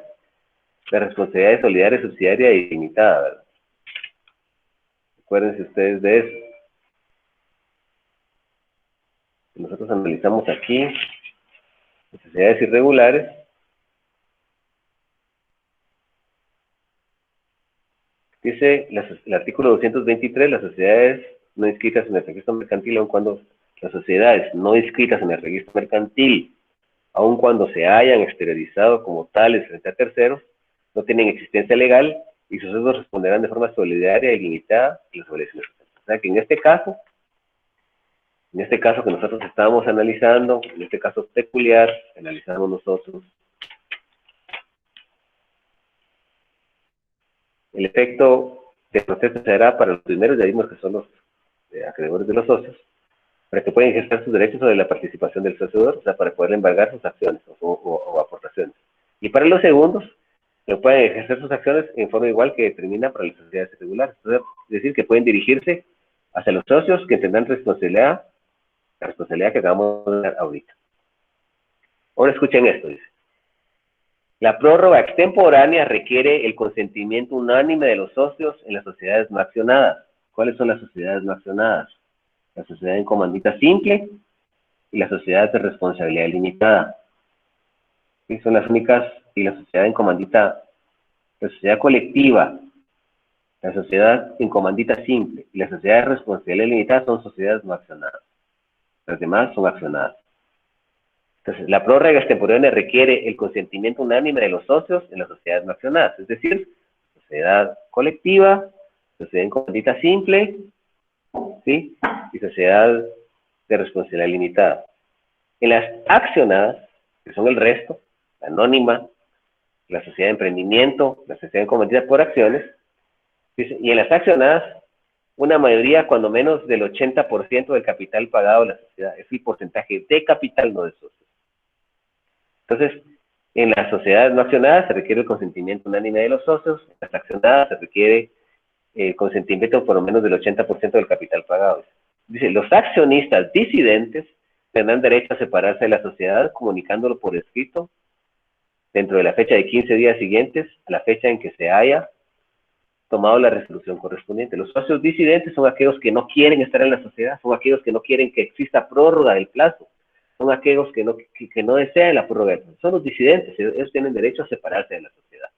[SPEAKER 1] la responsabilidad es solidaria, subsidiaria y limitada, ¿verdad? Acuérdense ustedes de eso. Si nosotros analizamos aquí las sociedades irregulares, dice el artículo 223, las sociedades no inscritas en el registro mercantil, aun cuando las sociedades no inscritas en el registro mercantil, aun cuando se hayan exteriorizado como tales frente a terceros, no tienen existencia legal y sus socios responderán de forma solidaria y limitada a las obligaciones. O sea que en este caso que nosotros estamos analizando, en este caso peculiar, analizamos nosotros el efecto de protesta será para los primeros, ya vimos que son los acreedores de los socios, para que puedan ejercer sus derechos sobre la participación del socio deudor, o sea, para poder embargar sus acciones o aportaciones. Y para los segundos, que pueden ejercer sus acciones en forma igual que determina para las sociedades irregulares. Es decir, que pueden dirigirse hacia los socios que tendrán responsabilidad, la responsabilidad que acabamos de dar ahorita. Ahora escuchen esto, dice. La prórroga extemporánea requiere el consentimiento unánime de los socios en las sociedades no accionadas. ¿Cuáles son las sociedades no accionadas? La sociedad en comandita simple y la sociedad de responsabilidad limitada. ¿Sí? Son las únicas, y la sociedad en comandita, la sociedad colectiva, la sociedad en comandita simple y la sociedad de responsabilidad limitada son sociedades no accionadas. Las demás son accionadas. Entonces, la prórroga extemporánea requiere el consentimiento unánime de los socios en las sociedades no accionadas, es decir, sociedad colectiva, sociedad en comandita simple, ¿sí? Y sociedad de responsabilidad limitada. En las accionadas, que son el resto, la anónima, la sociedad de emprendimiento, la sociedad en comandita por acciones, y en las accionadas, una mayoría, cuando menos del 80% del capital pagado a la sociedad, es el porcentaje de capital, no de socios. Entonces, en las sociedades no accionadas se requiere el consentimiento unánime de los socios, en las accionadas se requiere el consentimiento por lo menos del 80% del capital pagado. Dice, los accionistas disidentes tendrán derecho a separarse de la sociedad comunicándolo por escrito dentro de la fecha de 15 días siguientes a la fecha en que se haya tomado la resolución correspondiente. Los socios disidentes son aquellos que no quieren estar en la sociedad, son aquellos que no quieren que exista prórroga del plazo, son aquellos que no desean la prórroga del plazo. Son los disidentes, ellos tienen derecho a separarse de la sociedad,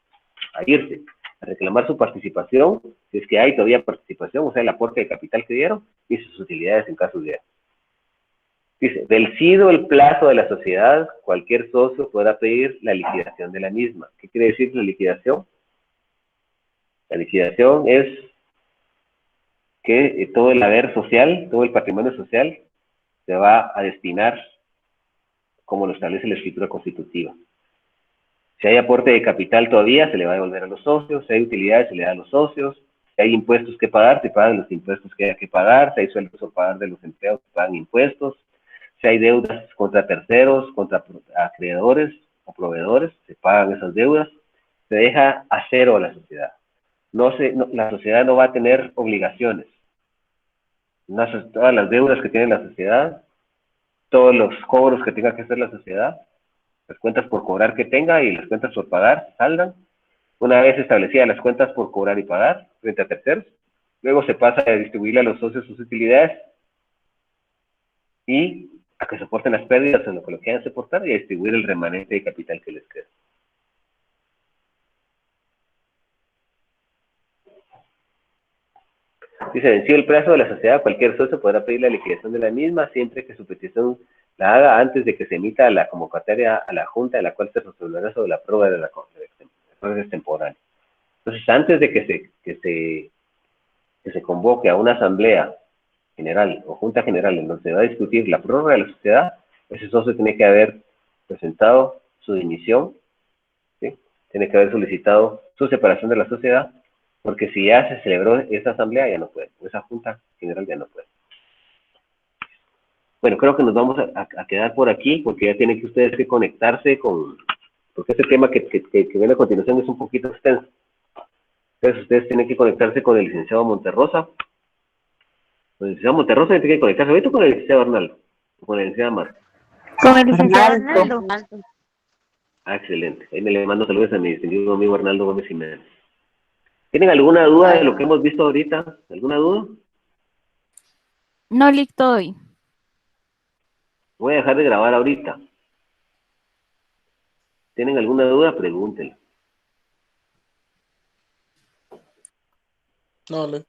[SPEAKER 1] a irse, a reclamar su participación, si es que hay todavía participación, o sea, el aporte de capital que dieron, y sus utilidades en caso de... Dice, vencido el plazo de la sociedad, cualquier socio podrá pedir la liquidación de la misma. ¿Qué quiere decir la liquidación? La liquidación es que todo el haber social, todo el patrimonio social, se va a destinar como lo establece la escritura constitutiva. Si hay aporte de capital todavía, se le va a devolver a los socios. Si hay utilidades, se le da a los socios. Si hay impuestos que pagar, se pagan los impuestos que hay que pagar. Si hay sueldos a pagar de los empleados, se pagan impuestos. Si hay deudas contra terceros, contra acreedores o proveedores, se pagan esas deudas. Se deja a cero a la sociedad. la sociedad no va a tener obligaciones. Todas las deudas que tiene la sociedad, todos los cobros que tenga que hacer la sociedad, las cuentas por cobrar que tenga y las cuentas por pagar salgan. Una vez establecidas las cuentas por cobrar y pagar frente a terceros, luego se pasa a distribuirle a los socios sus utilidades y a que soporten las pérdidas en lo que lo quieran soportar y a distribuir el remanente de capital que les queda. Dice, vencido el plazo de la sociedad, cualquier socio podrá pedir la liquidación de la misma siempre que su petición la haga antes de que se emita la convocatoria a la Junta, de la cual se resolverá sobre la prueba de la prórroga temporal. Entonces, antes de que se convoque a una asamblea general o junta general en donde se va a discutir la prórroga de la sociedad, ese socio tiene que haber presentado su dimisión, ¿sí? Tiene que haber solicitado su separación de la sociedad, porque si ya se celebró esa asamblea ya no puede, o esa junta general ya no puede. Bueno, creo que nos vamos a quedar por aquí, porque ya tienen que ustedes que conectarse porque este tema que viene a continuación es un poquito extenso. Entonces ustedes tienen que conectarse con el licenciado Monterrosa. Con el licenciado Monterrosa tienen que conectarse ahorita con el licenciado Arnaldo, o con el licenciado Marco.
[SPEAKER 5] Con el licenciado Arnaldo.
[SPEAKER 1] Ah, excelente. Ahí me le mando saludos a mi distinguido amigo Arnaldo Gómez Jiménez. ¿Tienen alguna duda de lo que hemos visto ahorita? ¿Alguna duda?
[SPEAKER 12] No, Lick, todo bien.
[SPEAKER 1] Voy a dejar de grabar ahorita. ¿Tienen alguna duda? Pregúntenla.
[SPEAKER 2] No, Lick.